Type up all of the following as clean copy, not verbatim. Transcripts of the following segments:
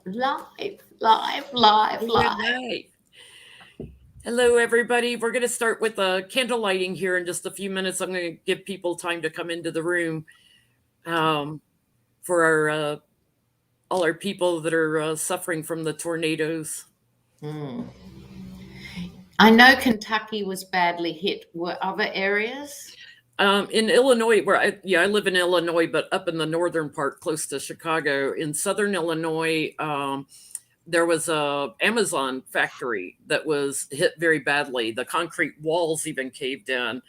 Live, live, live, Good live. night. Hello, everybody. We're going to start with candle lighting here in just a few minutes. I'm going to give people time to come into the room um, for all our people that are suffering from the tornadoes. Mm. I know Kentucky was badly hit. Were other areas? In Illinois, I live in Illinois, but up in the northern part, close to Chicago, in southern Illinois, there was a Amazon factory that was hit very badly. The concrete walls even caved in,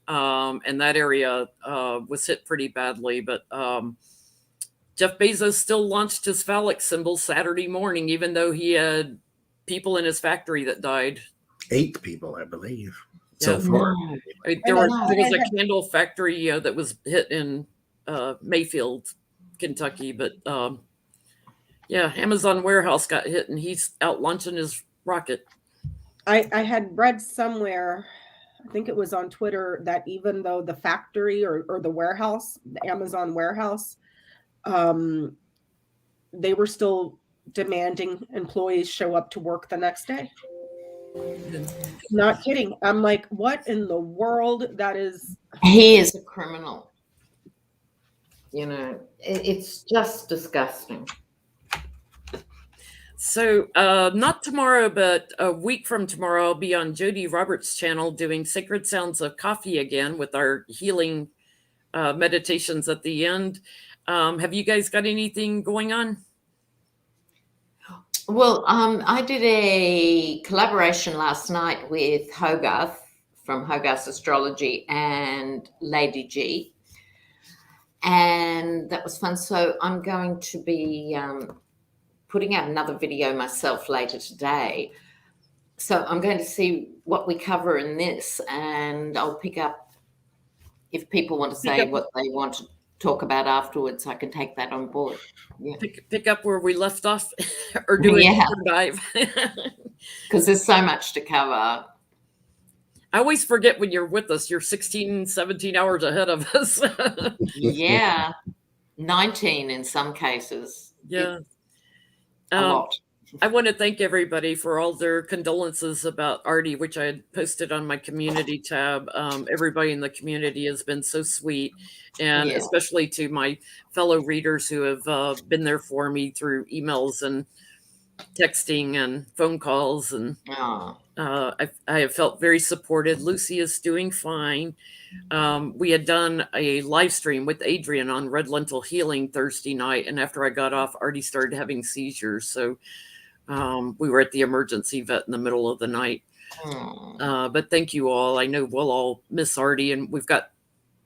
and that area was hit pretty badly. But Jeff Bezos still launched his phallic symbol Saturday morning, even though he had people in his factory that died. 8 people, I believe, so Yes. far. No. There was No. a candle factory that was hit in Mayfield, Kentucky, but yeah, Amazon warehouse got hit, and he's out launching his rocket. I had read somewhere, I think it was on Twitter, that even though the factory or the warehouse, the Amazon warehouse, they were still demanding employees show up to work the next day. Not kidding. I'm like, what in the world? That is. He is a criminal. You know, it's just disgusting. So, not tomorrow, but a week from tomorrow, I'll be on Jody Roberts' channel doing Sacred Sounds of Coffee again with our healing meditations at the end. Have you guys got anything going on? Well, I did a collaboration last night with Hogarth from Hogarth's Astrology and Lady G, and that was fun. So I'm going to be putting out another video myself later today. So I'm going to see what we cover in this, and I'll pick up if people want to say what they want to talk about afterwards. I can take that on board. Yeah. Pick up where we left off or do a deeper dive. Because there's so much to cover. I always forget when you're with us. You're 16, 17 hours ahead of us. Yeah. 19 in some cases. Yeah. A lot. I want to thank everybody for all their condolences about Artie, which I had posted on my community tab. Everybody in the community has been so sweet, and especially to my fellow readers who have been there for me through emails and texting and phone calls. And I have felt very supported. Lucy is doing fine. We had done a live stream with Adrian on Red Lentil Healing Thursday night, and after I got off, Artie started having seizures. So we were at the emergency vet in the middle of the night. But thank you all. I know we'll all miss Artie, and we've got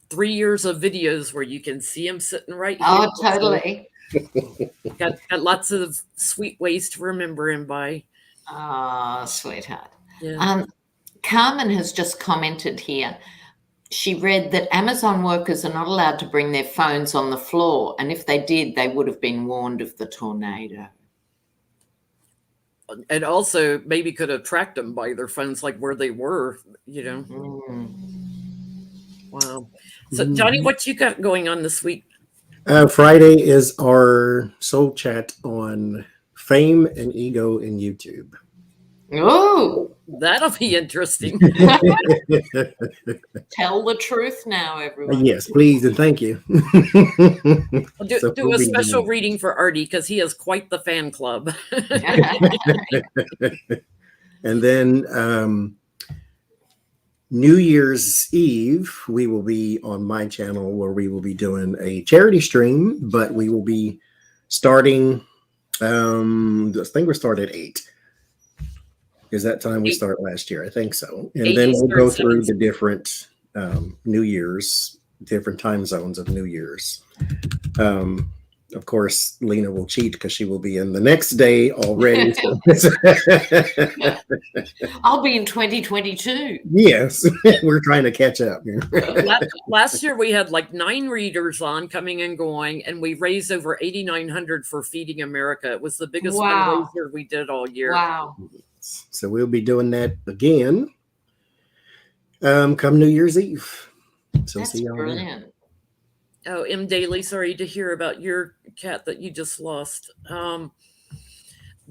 3 years of videos where you can see him sitting right here. Oh, totally. Got lots of sweet ways to remember him by. Oh, sweetheart. Yeah. Carmen has just commented here. She read that Amazon workers are not allowed to bring their phones on the floor, and if they did, they would have been warned of the tornado. And also maybe could have tracked them by their phones, like where they were, you know. Wow. So, Johnie, what you got going on this week? Friday is our soul chat on fame and ego in YouTube. Oh, that'll be interesting. Tell the truth now, everyone. Yes, please, and thank you. Do a special reading for Artie, because he has quite the fan club. And then New Year's Eve, we will be on my channel where we will be doing a charity stream, but we will be starting, I think we started at 8. Is that time we start last year? I think so. And then we'll go through the different New Year's, different time zones of New Year's. Of course, Lena will cheat because she will be in the next day already. I'll be in 2022. Yes, we're trying to catch up here. Last year we had like 9 readers on coming and going, and we raised over $8,900 for Feeding America. It was the biggest fundraiser we did all year. Wow. So we'll be doing that again come New Year's Eve. So that's see y'all brilliant. There. Oh, M. Daly, sorry to hear about your cat that you just lost.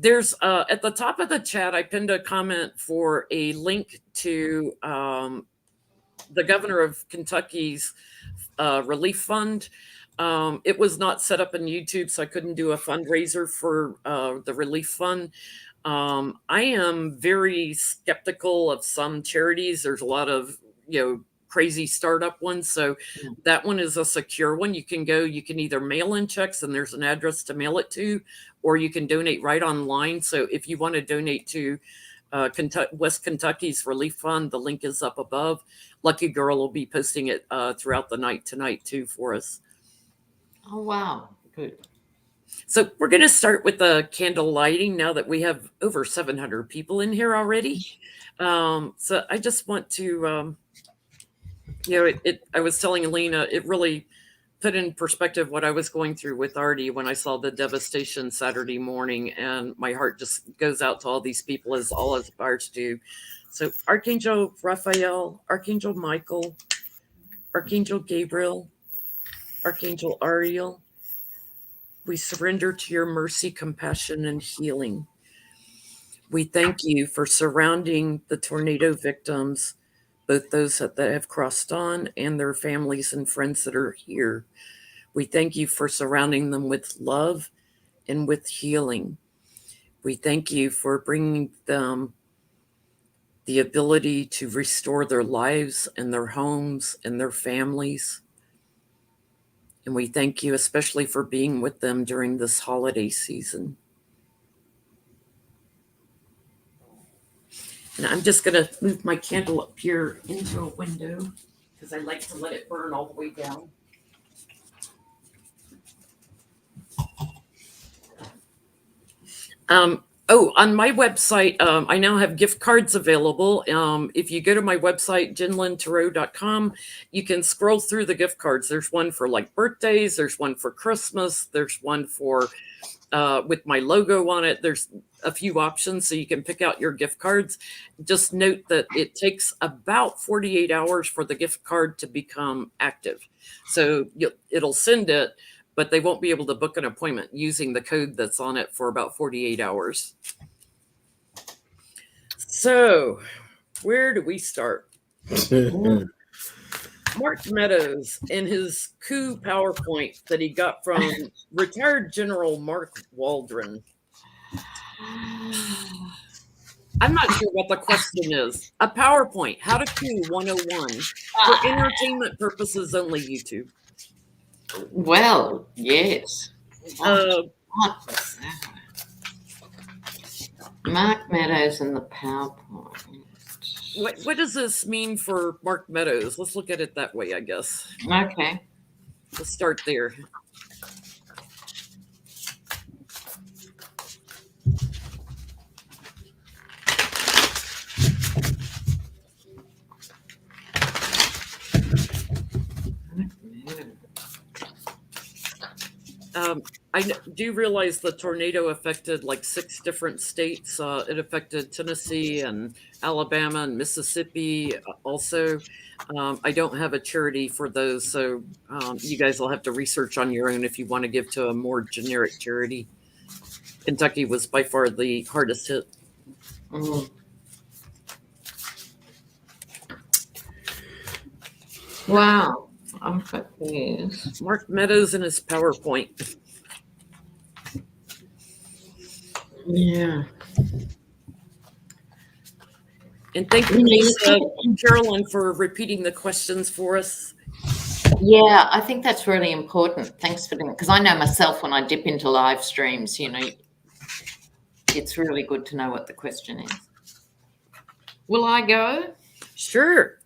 There's at the top of the chat, I pinned a comment for a link to the governor of Kentucky's relief fund. It was not set up in YouTube, so I couldn't do a fundraiser for the relief fund. I am very skeptical of some charities. There's a lot of, crazy startup ones. So that one is a secure one. You can either mail in checks and there's an address to mail it to, or you can donate right online. So if you want to donate to West Kentucky's relief fund, the link is up above. Lucky Girl will be posting it throughout the night tonight too for us. Oh, wow. Good. So we're going to start with the candle lighting now that we have over 700 people in here already. So I just want to, I was telling Lena, it really put in perspective what I was going through with Artie when I saw the devastation Saturday morning, and my heart just goes out to all these people, as all of ours do. So Archangel Raphael, Archangel Michael, Archangel Gabriel, Archangel Ariel, we surrender to your mercy, compassion, and healing. We thank you for surrounding the tornado victims, both those that have crossed on and their families and friends that are here. We thank you for surrounding them with love and with healing. We thank you for bringing them the ability to restore their lives and their homes and their families. And we thank you especially for being with them during this holiday season. And I'm just going to move my candle up here into a window because I like to let it burn all the way down. On my website, I now have gift cards available. If you go to my website, jenlintarot.com, you can scroll through the gift cards. There's one for like birthdays. There's one for Christmas. There's one for with my logo on it. There's a few options, so you can pick out your gift cards. Just note that it takes about 48 hours for the gift card to become active. So it'll send it, but they won't be able to book an appointment using the code that's on it for about 48 hours. So where do we start? Mark Meadows and his coup PowerPoint that he got from retired General Mark Waldron. I'm not sure what the question is. A PowerPoint, how to coup 101 for entertainment purposes only, YouTube. Well, yes. What was that? Mark Meadows and the PowerPoint. What does this mean for Mark Meadows? Let's look at it that way, I guess. Okay. Let's start there. I do realize the tornado affected like 6 different states. It affected Tennessee and Alabama and Mississippi also. I don't have a charity for those, so you guys will have to research on your own if you want to give to a more generic charity. Kentucky was by far the hardest hit. Wow. I'm confused. Mark Meadows and his PowerPoint. Yeah. And thank you, Carolyn, for repeating the questions for us. Yeah, I think that's really important. Thanks for doing it. Because I know myself when I dip into live streams, it's really good to know what the question is. Will I go? Sure.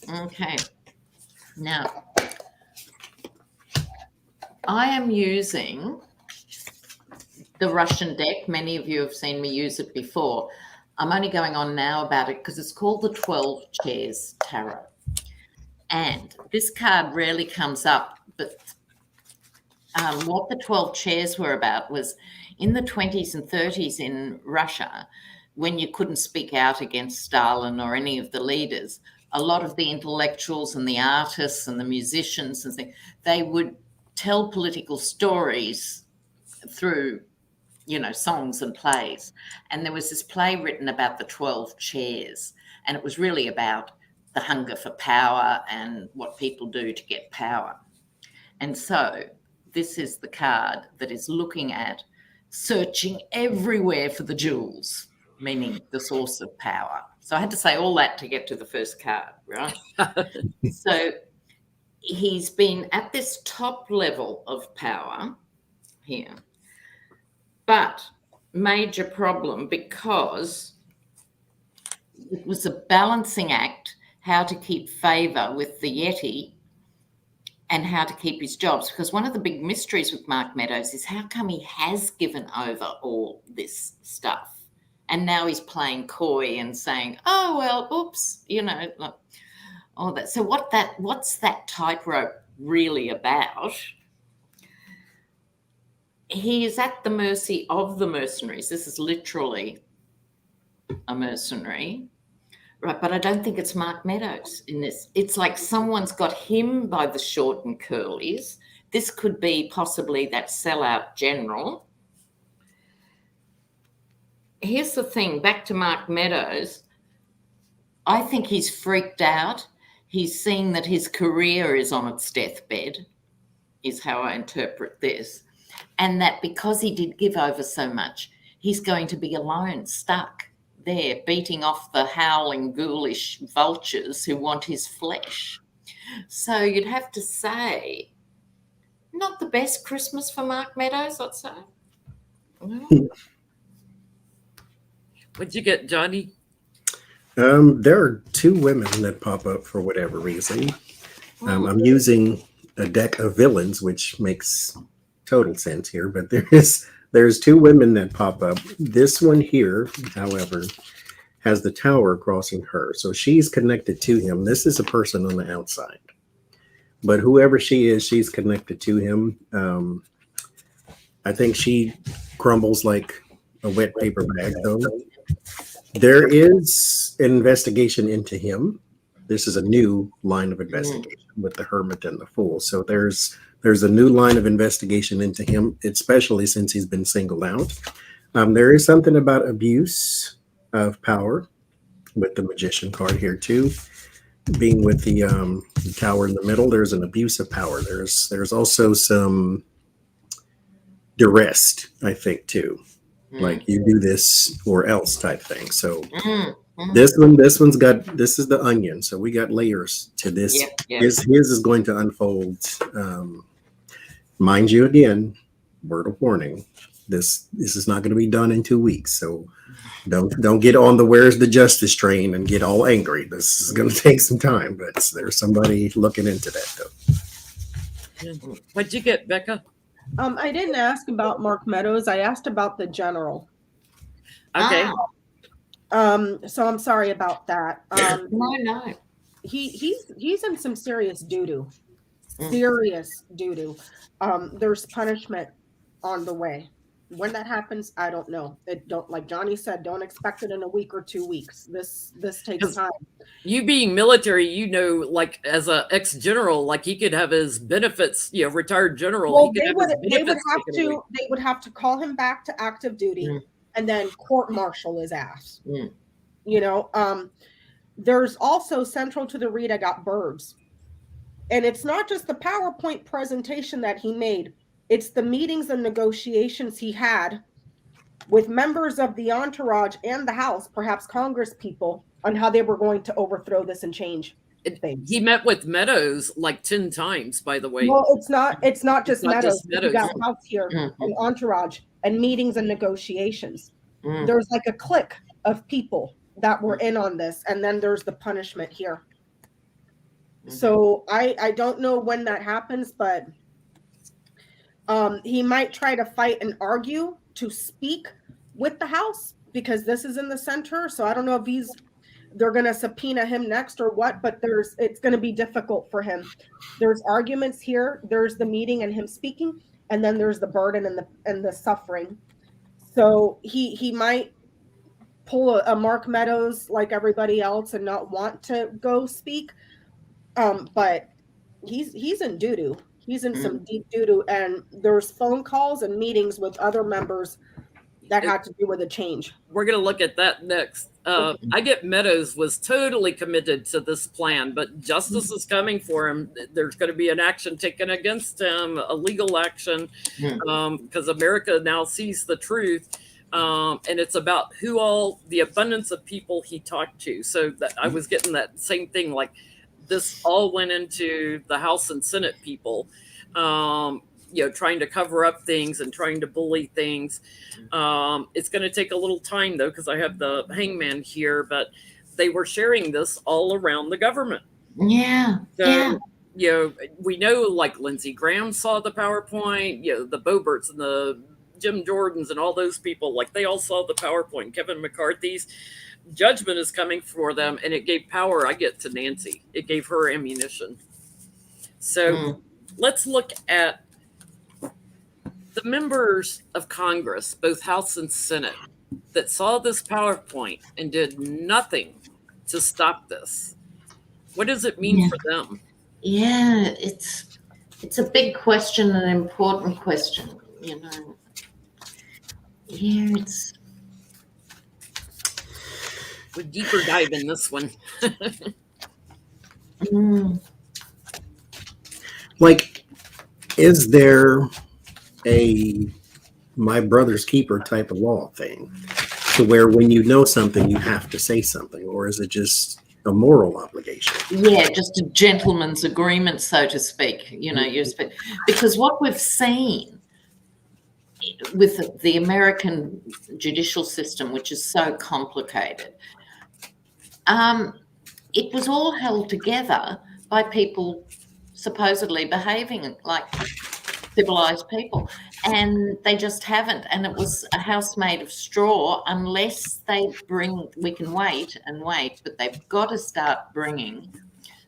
Okay. Now, I am using the Russian deck. Many of you have seen me use it before. I'm only going on now about it because it's called the 12 Chairs Tarot. And this card rarely comes up, but what the 12 chairs were about was in the 20s and 30s in Russia, when you couldn't speak out against Stalin or any of the leaders, a lot of the intellectuals and the artists and the musicians and things, they would tell political stories through songs and plays. And there was this play written about the 12 chairs, and it was really about the hunger for power and what people do to get power. And so this is the card that is looking at searching everywhere for the jewels, meaning the source of power. So I had to say all that to get to the first card, right? So he's been at this top level of power here, but major problem because it was a balancing act how to keep favor with the Yeti and how to keep his jobs. Because one of the big mysteries with Mark Meadows is how come he has given over all this stuff and now he's playing coy and saying, oh, well, oops, like all that. So what's that tightrope really about? He is at the mercy of the mercenaries. This is literally a mercenary, right? But I don't think it's Mark Meadows in this. It's like someone's got him by the short and curlies. This could be possibly that sellout general. Here's the thing, back to Mark Meadows. I think he's freaked out. He's seen that his career is on its deathbed, is how I interpret this. And that because he did give over so much, he's going to be alone, stuck there, beating off the howling, ghoulish vultures who want his flesh. So you'd have to say, not the best Christmas for Mark Meadows, I'd say. What'd you get, Johnie? There are two women that pop up for whatever reason. I'm using a deck of villains, which makes total sense here, but there's two women that pop up. This one here, however, has the tower crossing her, so she's connected to him. This is a person on the outside, but whoever she is, she's connected to him. I think she crumbles like a wet paper bag, though. There is an investigation into him. This is a new line of investigation with the Hermit and the Fool. So there's a new line of investigation into him, especially since he's been singled out. There is something about abuse of power with the Magician card here too. Being with the tower in the middle, there's an abuse of power. There's also some duress, I think, too. Like you do this or else type thing. So this is the onion. So we got layers to this. Yeah. His is going to unfold. Mind you, again, word of warning. This is not going to be done in 2 weeks. So don't get on the where's the justice train and get all angry. This is going to take some time, but there's somebody looking into that though. What'd you get, Becca? I didn't ask about Mark Meadows. I asked about the general. Okay. So I'm sorry about that. No. He's in some serious doo-doo. Serious doo-doo. There's punishment on the way. When that happens, I don't know. Like Johnie said, don't expect it in a week or 2 weeks. This takes time. You being military, like as a ex-general, like he could have his benefits, retired general. Well, they would have to call him back to active duty and then court-martial his ass. There's also central to the read, I got birds. And it's not just the PowerPoint presentation that he made. It's the meetings and negotiations he had with members of the entourage and the House, perhaps Congress people, on how they were going to overthrow this and change things. He met with Meadows like 10 times, by the way. Well, it's not just Meadows. You got House here and entourage and meetings and negotiations. There's like a clique of people that were in on this, and then there's the punishment here. So I don't know when that happens, but he might try to fight and argue to speak with the House because this is in the center. So I don't know if they're going to subpoena him next or what, but it's going to be difficult for him. There's arguments here. There's the meeting and him speaking, and then there's the burden and the suffering. So he might pull a Mark Meadows like everybody else and not want to go speak. But he's in doo-doo. He's in some deep doo-doo, and there's phone calls and meetings with other members that had to do with a change. We're going to look at that next. I get Meadows was totally committed to this plan, but justice is coming for him. There's going to be an action taken against him, a legal action, because America now sees the truth. And it's about the abundance of people he talked to. So that I was getting that same thing, like this all went into the House and Senate people, trying to cover up things and trying to bully things. It's going to take a little time, though, because I have the hangman here, but they were sharing this all around the government. Yeah. So, we know, like, Lindsey Graham saw the PowerPoint, the Boberts and the Jim Jordans and all those people, like, they all saw the PowerPoint. Kevin McCarthy's judgment is coming for them, and it gave power, I get, to Nancy. It gave her ammunition. So let's look at the members of Congress, both House and Senate, that saw this PowerPoint and did nothing to stop this. What does it mean for them? Yeah, it's a big question, an important question, Yeah, it's... We deeper dive in this one. Like, is there a my brother's keeper type of law thing to where when you know something, you have to say something, or is it just a moral obligation? Yeah, just a gentleman's agreement, so to speak, because what we've seen with the American judicial system, which is so complicated, it was all held together by people supposedly behaving like civilized people, and they just haven't. And it was a house made of straw unless we can wait and wait, but they've got to start bringing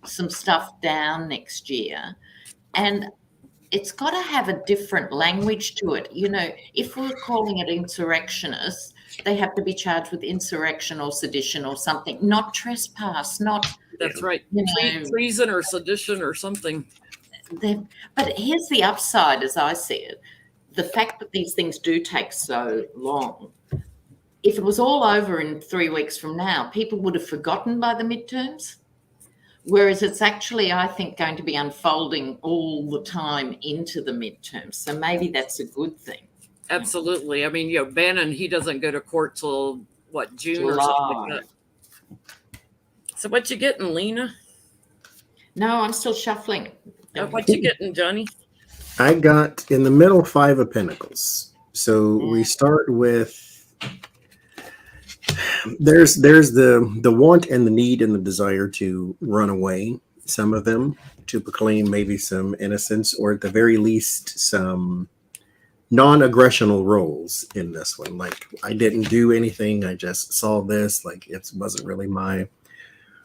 some stuff down next year. And it's got to have a different language to it. If we're calling it insurrectionists, they have to be charged with insurrection or sedition or something, not trespass, not... That's right. Treason or sedition or something. But here's the upside, as I see it. The fact that these things do take so long. If it was all over in 3 weeks from now, people would have forgotten by the midterms. Whereas it's actually, I think, going to be unfolding all the time into the midterms. So maybe that's a good thing. Absolutely. I mean, Bannon, he doesn't go to court till, June July. or something like that. So what you getting, Lena? No, I'm still shuffling. What you getting, Johnie? I got in the middle 5 of Pentacles. So we start with there's the want and the need and the desire to run away, some of them, to proclaim maybe some innocence, or at the very least some non-aggressional roles in this one. Like, I didn't do anything, I just saw this, like it wasn't really my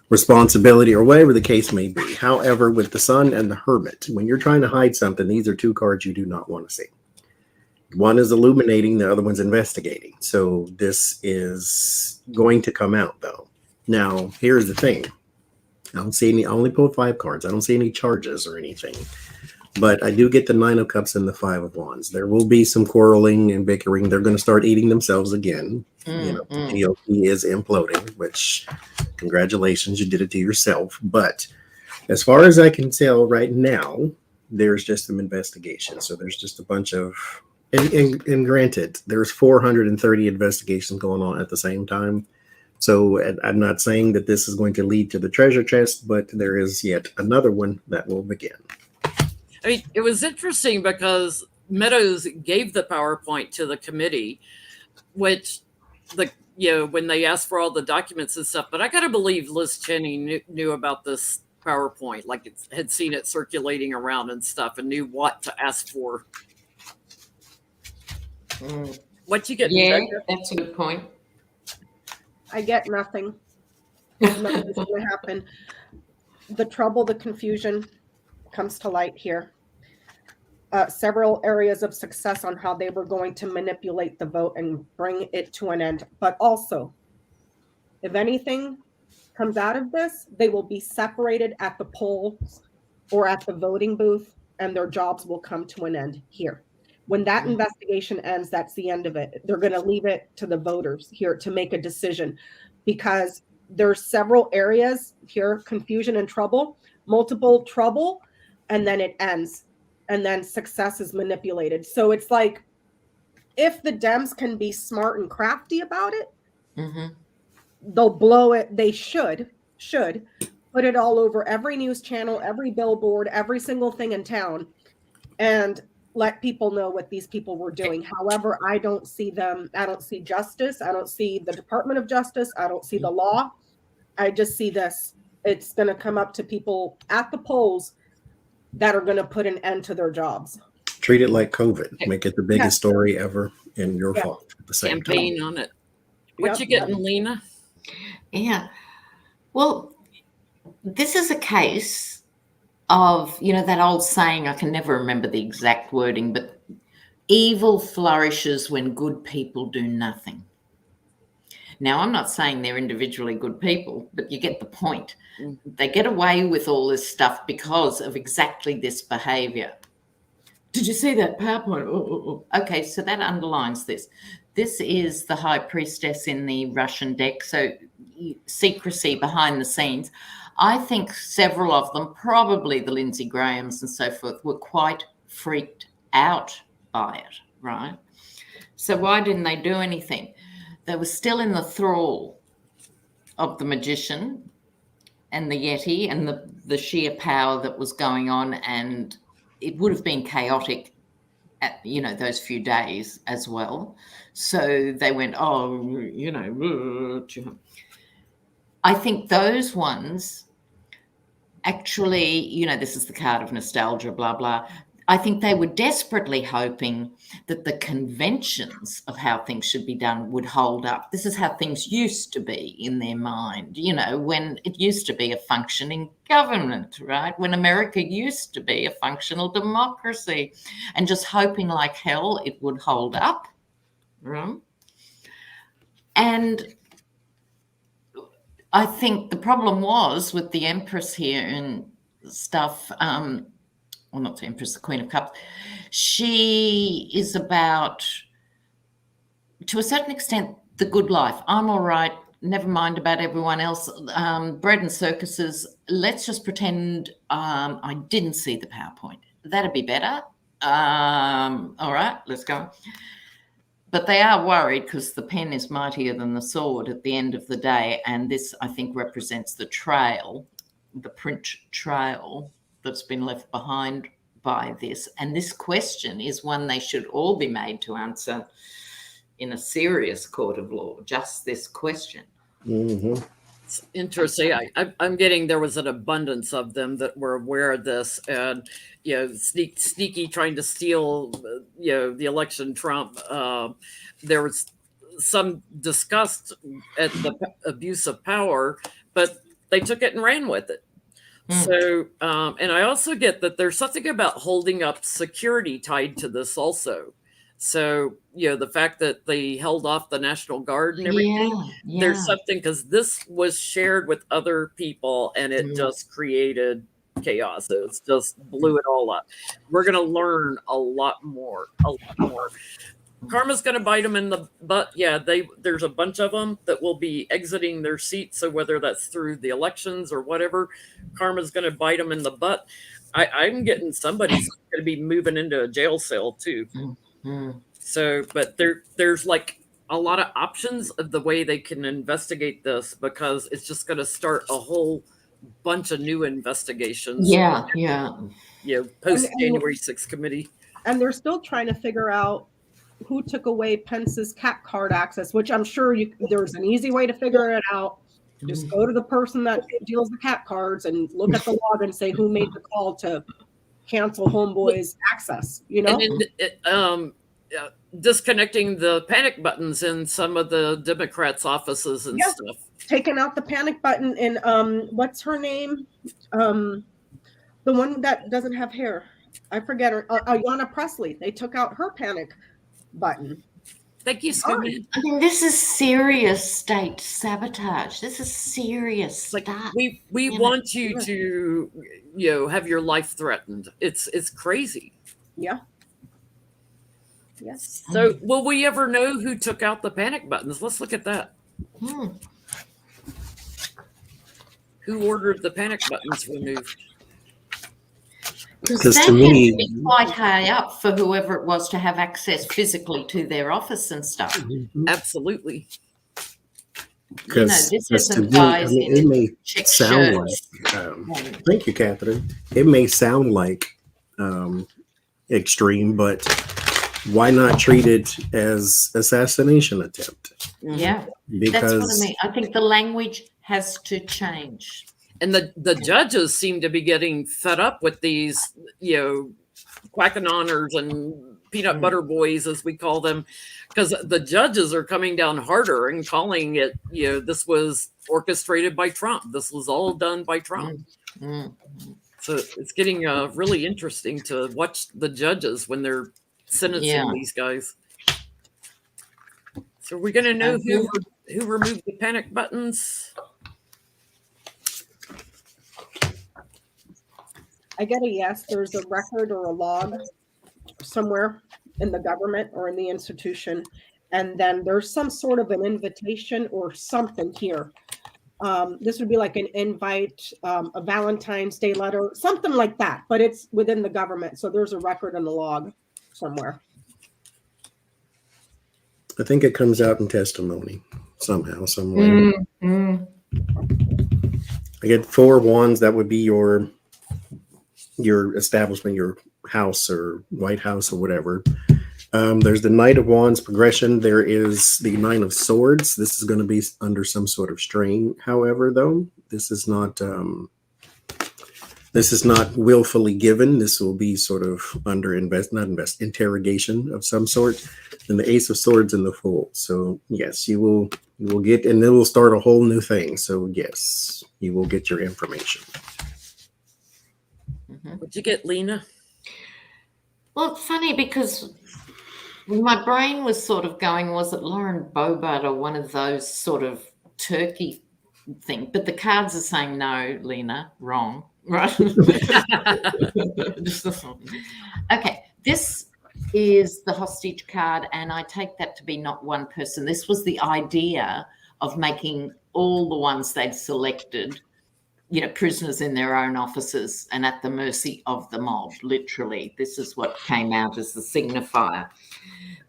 responsibility, or whatever the case may be. However, with the Sun and the Hermit, when you're trying to hide something, these are 2 cards you do not want to see. One is illuminating, the other one's investigating. So this is going to come out, though. Now, here's the thing. I don't see any, I only pulled 5 cards. I don't see any charges or anything. But I do get the 9 of Cups and the 5 of Wands. There will be some quarreling and bickering. They're going to start eating themselves again. The GOP is imploding, which, congratulations, you did it to yourself. But as far as I can tell right now, there's just some investigation. So there's just a bunch of, and granted, there's 430 investigations going on at the same time. So I'm not saying that this is going to lead to the treasure chest, but there is yet another one that will begin. I mean, it was interesting because Meadows gave the PowerPoint to the committee, which when they asked for all the documents and stuff. But I got to believe Liz Cheney knew about this PowerPoint, like it had seen it circulating around and stuff, and knew what to ask for. What you get? Yeah, that's a good point. I get nothing. Nothing's going to happen. The trouble, the confusion comes to light here. Several areas of success on how they were going to manipulate the vote and bring it to an end. But also, if anything comes out of this, they will be separated at the polls or at the voting booth, and their jobs will come to an end here. When that investigation ends, that's the end of it. They're going to leave it to the voters here to make a decision, because there's several areas here, confusion and trouble, multiple trouble, and then it ends. And then success is manipulated. So it's like, if the Dems can be smart and crafty about it, they'll blow it. They should put it all over every news channel, every billboard, every single thing in town, and let people know what these people were doing. However, I don't see them. I don't see justice. I don't see the Department of Justice. I don't see the law. I just see this. It's going to come up to people at the polls that are going to put an end to their jobs. Treat it like COVID. Make it the biggest story ever, and your fault at the same Campaign time. on it. What you getting, Lena? Yeah. Well, this is a case of, you know, that old saying, I can never remember the exact wording, but evil flourishes when good people do nothing. Now, I'm not saying they're individually good people, but you get the point. They get away with all this stuff because of exactly this behavior. Did you see that PowerPoint? Oh. Okay, so that underlines this. This is the high priestess in the Russian deck, so secrecy behind the scenes. I think several of them, probably the Lindsey Grahams and so forth, were quite freaked out by it, right? So why didn't they do anything? They were still in the thrall of the magician and the Yeti and the sheer power that was going on, and it would have been chaotic at, you know, those few days as well. So they went, oh, you know, I think those ones actually, you know, this is the card of nostalgia, blah, blah. I think they were desperately hoping that the conventions of how things should be done would hold up. This is how things used to be in their mind, you know, when it used to be a functioning government, right? When America used to be a functional democracy, and just hoping like hell it would hold up, right? And I think the problem was with the Empress here and stuff, well, not the Empress, the Queen of Cups, she is about, to a certain extent, the good life. I'm all right, never mind about everyone else. Bread and circuses, let's just pretend I didn't see the PowerPoint. That'd be better. All right, let's go. But they are worried because the pen is mightier than the sword at the end of the day. And this, I think, represents the trail, the print trail that's been left behind by this. And this question is one they should all be made to answer in a serious court of law, just this question. Mm-hmm. It's interesting. I'm getting there was an abundance of them that were aware of this, and you know, sneaky trying to steal, you know, the election. Trump. There was some disgust at the abuse of power, but they took it and ran with it. So, and I also get that there's something about holding up security tied to this also. So, you know, the fact that they held off the National Guard and everything, there's something, because this was shared with other people and it just created chaos. It just blew it all up. We're going to learn a lot more. Karma's going to bite them in the butt. Yeah, there's a bunch of them that will be exiting their seats. So whether that's through the elections or whatever, karma's going to bite them in the butt. I'm getting somebody's going to be moving into a jail cell too. So, but there's like a lot of options of the way they can investigate this, because it's just going to start a whole bunch of new investigations. Yeah. You know, post January 6th committee. And they're still trying to figure out who took away Pence's cat card access, which I'm sure there's an easy way to figure it out. Just go to the person that deals the cat cards and look at the log and say who made the call to cancel Homeboy's access, you know? And disconnecting the panic buttons in some of the Democrats' offices and stuff. Taking out the panic button in, what's her name? The one that doesn't have hair. I forget her. Ayanna Pressley. They took out her panic button. Thank you, Scooby. I mean, this is serious state sabotage. This is serious stuff. We want you to, you know, have your life threatened. It's crazy. Yeah. Yes. So, will we ever know who took out the panic buttons? Let's look at that. Who ordered the panic buttons removed? Because that to had me, to be quite high up for whoever it was to have access physically to their office and stuff. Absolutely. because this to isn't me, I guys mean, in it may check sound shirts. like. Thank you, Catherine. It may sound like extreme, but why not treat it as assassination attempt? Yeah, Because that's what I mean. I think the language has to change. And the judges seem to be getting fed up with these, quackanoners and peanut butter boys, as we call them, because the judges are coming down harder and calling it, this was orchestrated by Trump. This was all done by Trump. So it's getting really interesting to watch the judges when they're sentencing these guys. So we're going to know who removed the panic buttons. I get a yes. There's a record or a log somewhere in the government or in the institution, and then there's some sort of an invitation or something here. This would be like an invite, a Valentine's Day letter, something like that, but it's within the government. So there's a record and a log somewhere. I think it comes out in testimony somehow, some way. I get 4 wands. That would be your establishment, your house or White House or whatever. There's the Knight of Wands progression. There is the Nine of Swords. This is going to be under some sort of strain. However, though, this is not willfully given. This will be sort of under interrogation of some sort. And the Ace of Swords and the Fool. So yes, you will get, and it will start a whole new thing. So yes, you will get your information. What'd you get, Lena? Well, it's funny because my brain was sort of going, was it Lauren Boebert or one of those sort of turkey thing? But the cards are saying no, Lena, wrong. Right? Okay, this is the hostage card, and I take that to be not one person. This was the idea of making all the ones they'd selected prisoners in their own offices and at the mercy of the mob, literally. This is what came out as the signifier.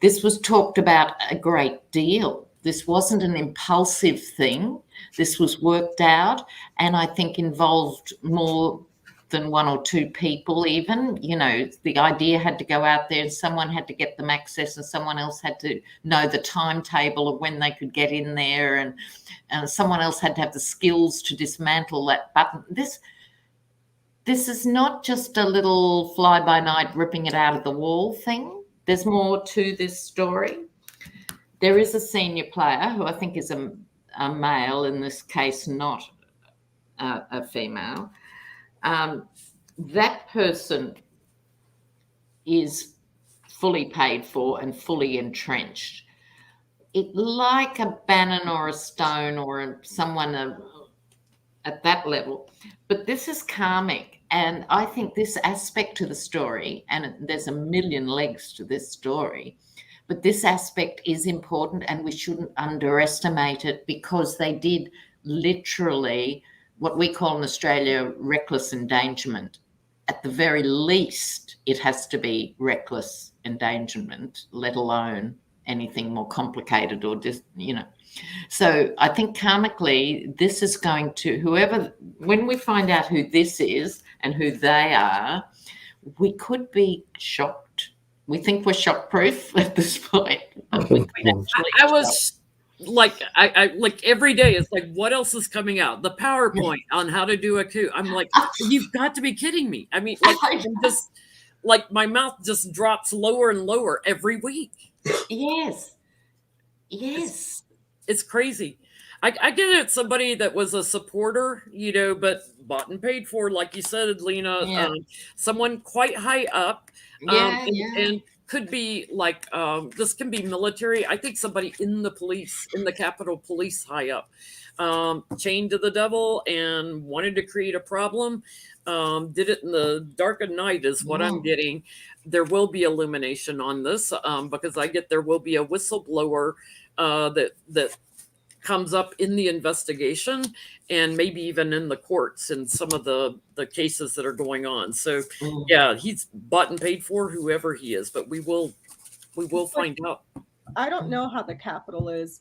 This was talked about a great deal. This wasn't an impulsive thing. This was worked out, and I think involved more than 1 or 2 people even. The idea had to go out there and someone had to get them access and someone else had to know the timetable of when they could get in there, and someone else had to have the skills to dismantle that button. This is not just a little fly-by-night ripping it out of the wall thing. There's more to this story. There is a senior player who I think is a male, in this case, not a female. That person is fully paid for and fully entrenched. It like a Bannon or a Stone or someone at that level, but this is karmic, and I think this aspect to the story, and there's a million legs to this story, but this aspect is important, and we shouldn't underestimate it, because they did literally what we call in Australia reckless endangerment. At the very least, it has to be reckless endangerment, let alone anything more complicated or just, So I think karmically, this is going to, when we find out who this is and who they are, we could be shocked. We think we're shock-proof at this point. I was like, I like every day, it's like, what else is coming out? The PowerPoint on how to do a coup. I'm like, you've got to be kidding me. I mean, like my mouth just drops lower and lower every week. Yes. It's crazy. I get it. Somebody that was a supporter, but bought and paid for, like you said, Lena, someone quite high up. And could be like, this can be military. I think somebody in the police, in the Capitol Police high up, chained to the devil and wanted to create a problem. Did it in the dark of night is what I'm getting. There will be illumination on this, because I get there will be a whistleblower that comes up in the investigation and maybe even in the courts in some of the cases that are going on. So yeah, he's bought and paid for, whoever he is, but we will find out. I don't know how the Capitol is,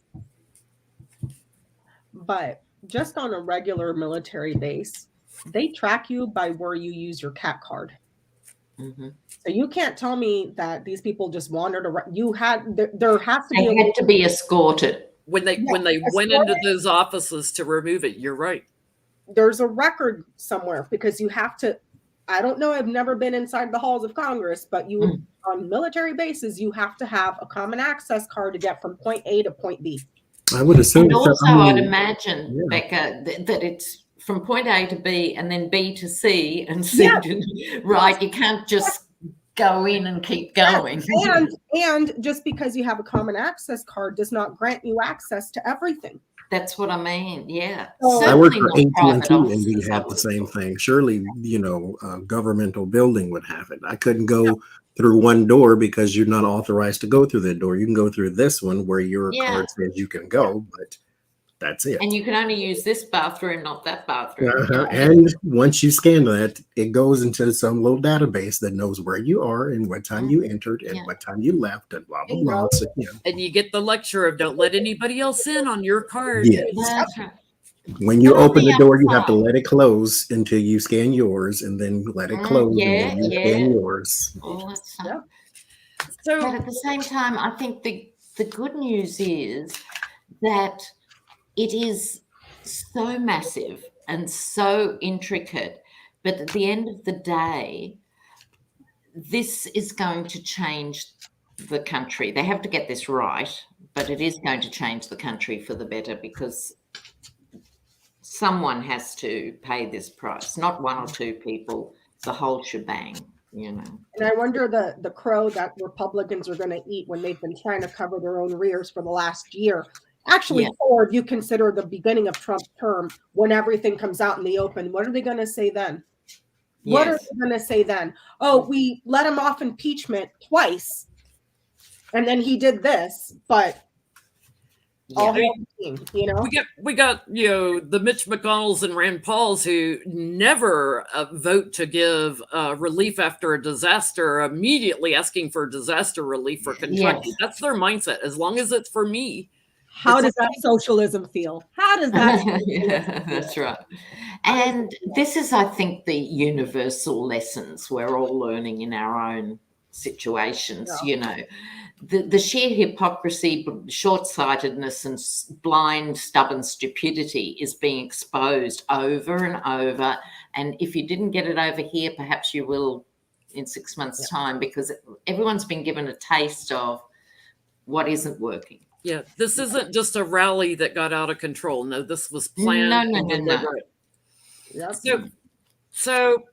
but just on a regular military base, they track you by where you use your CAT card. Mm-hmm. So you can't tell me that these people just wandered around. You had there has to They be had to be escorted. When they went into those offices to remove it, you're right. There's a record somewhere, because you have to. I don't know. I've never been inside the halls of Congress, but you on military bases, you have to have a common access card to get from point A to point B. I would assume. And also, I'd imagine, Becca, that it's from point A to B and then B to C and C to right. You can't just go in and keep going. And just because you have a common access card does not grant you access to everything. That's what I mean. Yeah. So, I worked for AT&T and we had the same thing. Surely, governmental building would have it. I couldn't go through one door because you're not authorized to go through that door. You can go through this one where your card says you can go, but that's it. And you can only use this bathroom, not that bathroom. And once you scan that, it goes into some little database that knows where you are and what time you entered and what time you left and blah, blah, blah. So, and you get the lecture of don't let anybody else in on your card. Yes. When you open the door, you have to let it close until you scan yours, and then let it close and then you scan yours. So, but at the same time, I think the good news is that it is so massive and so intricate, but at the end of the day, this is going to change the country. They have to get this right, but it is going to change the country for the better, because someone has to pay this price, not one or two people, the whole shebang, And I wonder the crow that Republicans are going to eat when they've been trying to cover their own rears for the last year. Actually, or if you consider the beginning of Trump's term, when everything comes out in the open, what are they going to say then? What are they going to say then? Oh, we let him off impeachment twice, and then he did this, but we got the Mitch McConnells and Rand Pauls who never vote to give relief after a disaster, immediately asking for disaster relief for Kentucky. That's their mindset. As long as it's for me. How does that socialism feel? How does that? That's right. And this is, I think, the universal lessons we're all learning in our own situations. The sheer hypocrisy, short-sightedness, and blind, stubborn stupidity is being exposed over and over. And if you didn't get it over here, perhaps you will in 6 months' time, because everyone's been given a taste of what isn't working. Yeah, this isn't just a rally that got out of control. No, this was planned and deliberate. Yep. So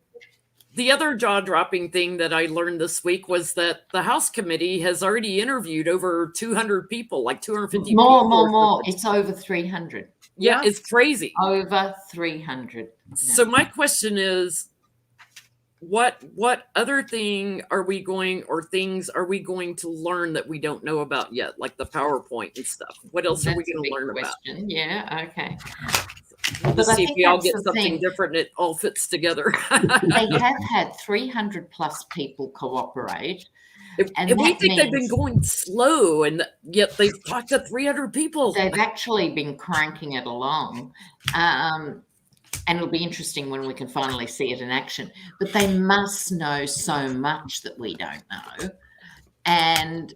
the other jaw-dropping thing that I learned this week was that the House committee has already interviewed over 200 people, like 250 people. More. It's over 300. Yeah, it's crazy. Over 300. So my question is, what other thing things are we going to learn that we don't know about yet, like the PowerPoint and stuff? What else are we going to learn about? Yeah, okay. We'll see if we all get something different and it all fits together. They have had 300 plus people cooperate. And we think they've been going slow, and yet they've talked to 300 people. They've actually been cranking it along. And it'll be interesting when we can finally see it in action. But they must know so much that we don't know. And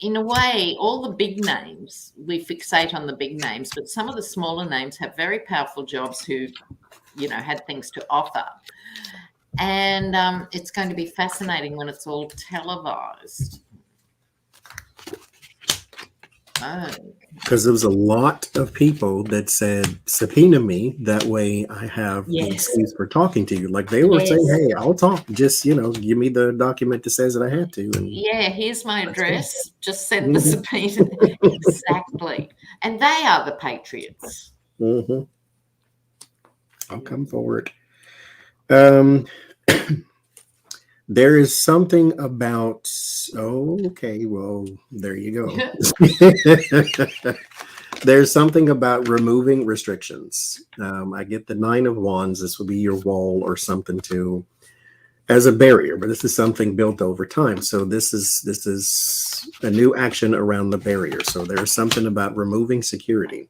in a way, all the big names, we fixate on the big names, but some of the smaller names have very powerful jobs who, had things to offer. And it's going to be fascinating when it's all televised. Because there was a lot of people that said, subpoena me. That way I have the excuse for talking to you. Like they were saying, hey, I'll talk. Just, give me the document that says that I had to. And here's my address. Just send the subpoena. Exactly. And they are the patriots. Mm-hmm. I'll come forward. There is something about, okay, well, there you go. There's something about removing restrictions. I get the 9 of Wands. This would be your wall or something as a barrier, but this is something built over time. So this is a new action around the barrier. So there's something about removing security.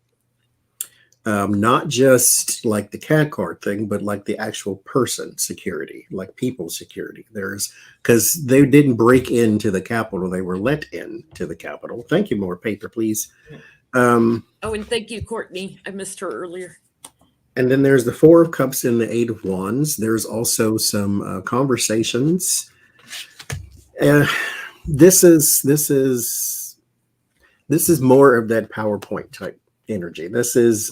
Not just like the cat card thing, but like the actual person security, like people security. Because they didn't break into the Capitol, they were let into the Capitol. Thank you. More paper, please. And thank you, Courtney. I missed her earlier. And then there's the 4 of Cups and the 8 of Wands. There's also some conversations. This is more of that PowerPoint type energy.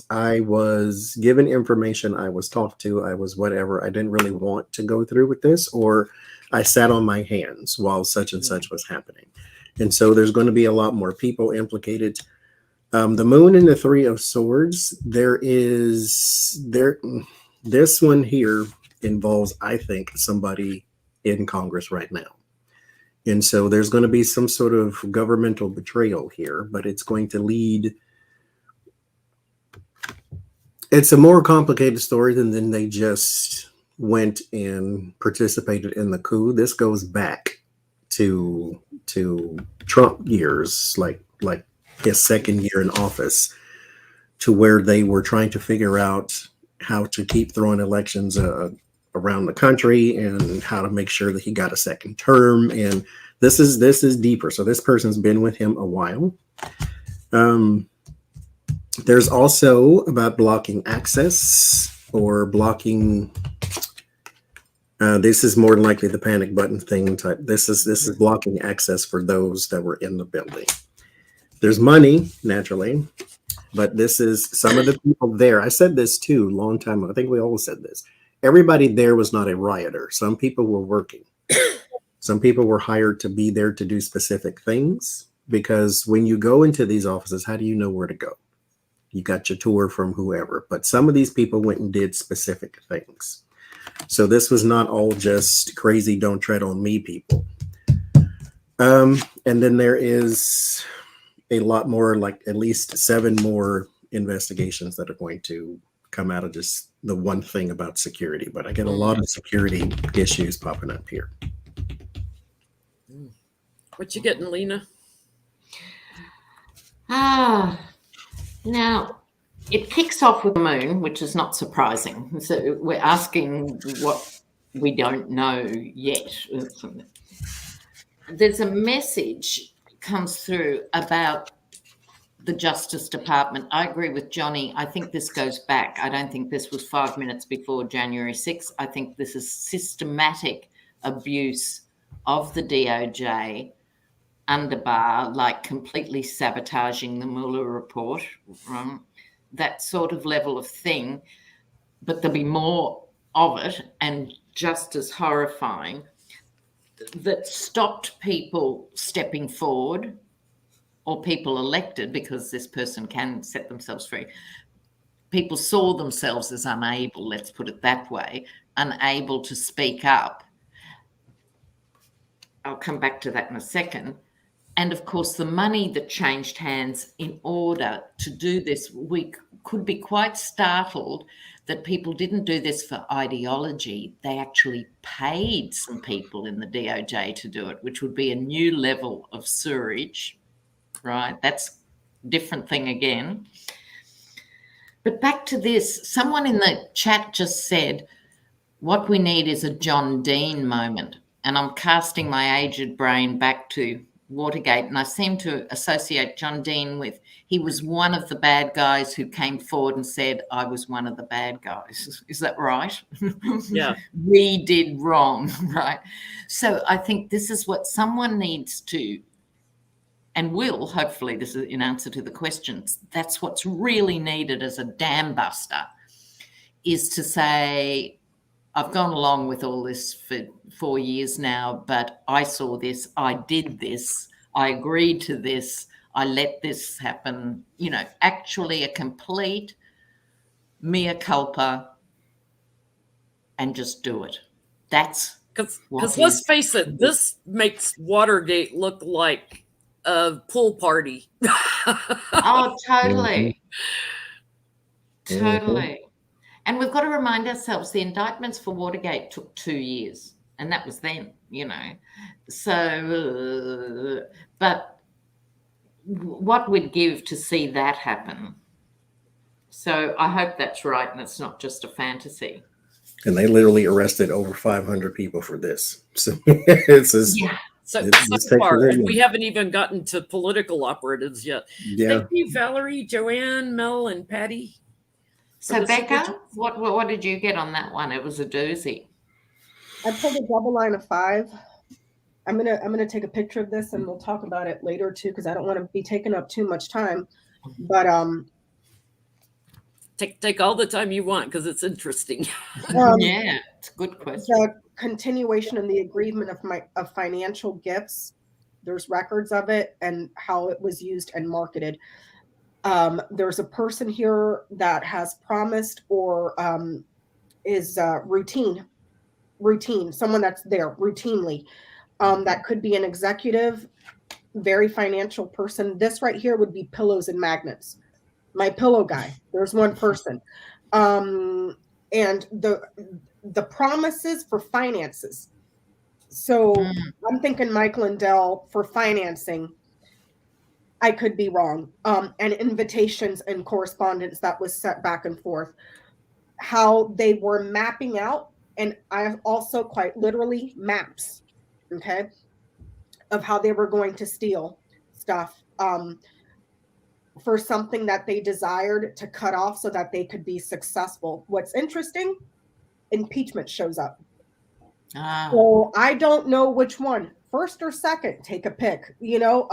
I was given information, I was talked to, I was whatever. I didn't really want to go through with this, or I sat on my hands while such and such was happening. And so there's going to be a lot more people implicated. The Moon and the 3 of Swords, this one here involves, I think, somebody in Congress right now. And so there's going to be some sort of governmental betrayal here, but it's going to lead. It's a more complicated story than they just went and participated in the coup. This goes back to Trump years, like his second year in office, to where they were trying to figure out how to keep throwing elections around the country and how to make sure that he got a second term. And this is deeper. So this person's been with him a while. There's also about blocking access or blocking. This is more than likely the panic button thing type. This is blocking access for those that were in the building. There's money, naturally, but this is some of the people there. I said this too, long time ago. I think we all said this. Everybody there was not a rioter. Some people were working. Some people were hired to be there to do specific things, because when you go into these offices, how do you know where to go? You got your tour from whoever, but some of these people went and did specific things. So this was not all just crazy, don't tread on me people. And then there is a lot more, like at least 7 more investigations that are going to come out of just the one thing about security. But I get a lot of security issues popping up here. What you getting, Lena? Now, it kicks off with the Moon, which is not surprising. So we're asking what we don't know yet. There's a message comes through about the Justice Department. I agree with Johnie. I think this goes back. I don't think this was 5 minutes before January 6th. I think this is systematic abuse of the DOJ underbar, like completely sabotaging the Mueller report, right? That sort of level of thing. But there'll be more of it, and just as horrifying, that stopped people stepping forward, or people elected, because this person can set themselves free. People saw themselves as unable, let's put it that way, unable to speak up. I'll come back to that in a second. And of course, the money that changed hands in order to do this, we could be quite startled that people didn't do this for ideology. They actually paid some people in the DOJ to do it, which would be a new level of sewerage, right? That's a different thing again. But back to this, someone in the chat just said, what we need is a John Dean moment. And I'm casting my aged brain back to Watergate, and I seem to associate John Dean with, he was one of the bad guys who came forward and said, I was one of the bad guys. Is that right? Yeah. We did wrong, right? So I think this is what someone needs to and will, hopefully this is in answer to the questions, that's what's really needed as a dam buster, is to say, I've gone along with all this for 4 years now, but I saw this, I did this, I agreed to this, I let this happen, you know, actually a complete mea culpa, and just do it. That's because let's face it, this makes Watergate look like a pool party. Oh, totally. Totally. And we've got to remind ourselves the indictments for Watergate took 2 years, and that was then, you know. So, but what we'd give to see that happen. So I hope that's right, and it's not just a fantasy. And they literally arrested over 500 people for this. So it's yeah. So far, and we haven't even gotten to political operatives yet. Yeah. Thank you, Valerie, Joanne, Mel, and Patty. So Becca, what did you get on that one? It was a doozy. I pulled a double line of 5. I'm gonna take a picture of this, and we'll talk about it later too, because I don't want to be taking up too much time. But take all the time you want, because it's interesting. Yeah, it's a good question. The continuation and the agreement of financial gifts. There's records of it and how it was used and marketed. There's a person here that has promised or is routine, someone that's there routinely. That could be an executive, very financial person. This right here would be pillows and magnets. My pillow guy. There's one person. And the promises for finances. So I'm thinking Mike Lindell for financing. I could be wrong. And invitations and correspondence that was set back and forth. How they were mapping out, and I also quite literally maps, okay, of how they were going to steal stuff for something that they desired to cut off so that they could be successful. What's interesting, impeachment shows up. So I don't know which one, first or second, take a pick, you know.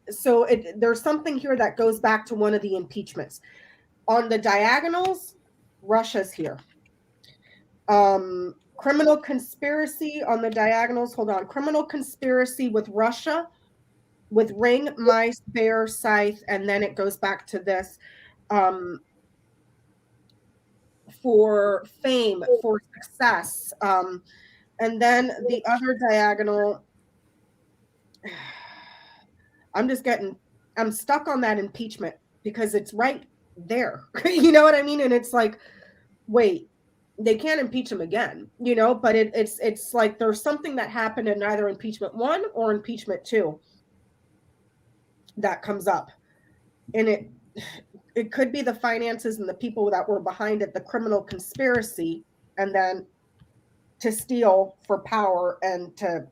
So there's something here that goes back to one of the impeachments. On the diagonals, Russia's here. Criminal conspiracy on the diagonals. Hold on. Criminal conspiracy with Russia, with ring, mice, bear, scythe, and then it goes back to this. For fame, for success. And then the other diagonal, I'm stuck on that impeachment because it's right there. You know what I mean? And it's like, wait, they can't impeach him again, you know, but it's like there's something that happened in either impeachment 1 or impeachment 2 that comes up. And it could be the finances and the people that were behind it, the criminal conspiracy, and then to steal for power and to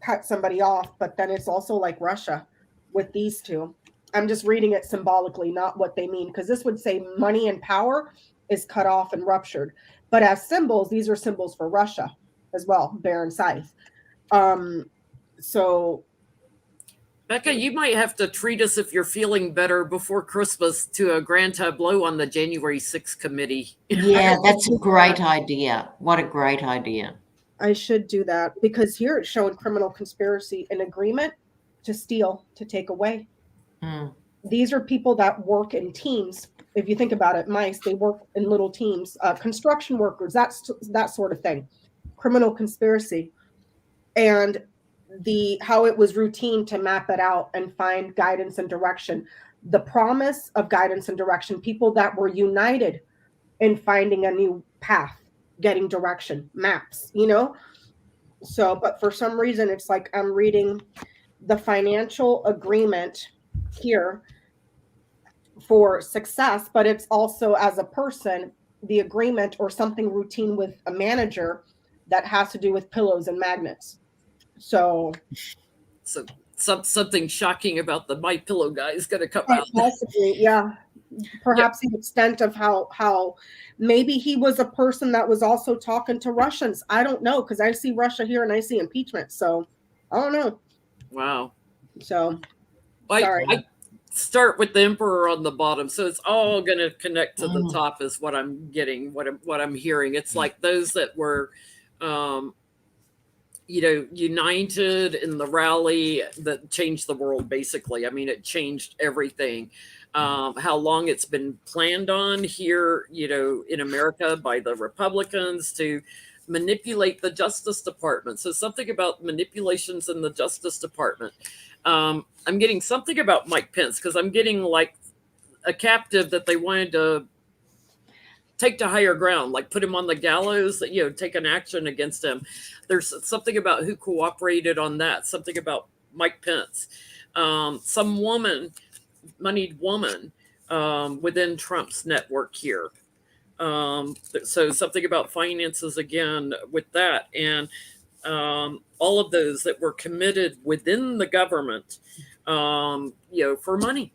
cut somebody off. But then it's also like Russia with these two. I'm just reading it symbolically, not what they mean, because this would say money and power is cut off and ruptured. But as symbols, these are symbols for Russia as well, bear and scythe. So Becca, you might have to treat us, if you're feeling better before Christmas, to a grand tableau on the January 6th committee. Yeah, that's a great idea. What a great idea. I should do that, because here it's showing criminal conspiracy, an agreement to steal, to take away. These are people that work in teams. If you think about it, mice, they work in little teams. Construction workers, that sort of thing. Criminal conspiracy. And how it was routine to map it out and find guidance and direction. The promise of guidance and direction, people that were united in finding a new path, getting direction, maps, you know? So, but for some reason, it's like I'm reading the financial agreement here for success, but it's also, as a person, the agreement or something routine with a manager that has to do with pillows and magnets. So something shocking about the My Pillow guy is going to come out. Possibly, yeah. Perhaps the extent of how maybe he was a person that was also talking to Russians. I don't know, because I see Russia here and I see impeachment. So I don't know. Wow. So Sorry. I start with the emperor on the bottom, so it's all going to connect to the top is what I'm getting, what I'm hearing. It's like those that were united in the rally that changed the world, basically. I mean, it changed everything. How long it's been planned on here, in America by the Republicans to manipulate the Justice Department. So something about manipulations in the Justice Department. I'm getting something about Mike Pence, because I'm getting like a captive that they wanted to take to higher ground, like put him on the gallows, take an action against him. There's something about who cooperated on that, something about Mike Pence. Some moneyed woman within Trump's network here. So something about finances again with that. And all of those that were committed within the government, for money.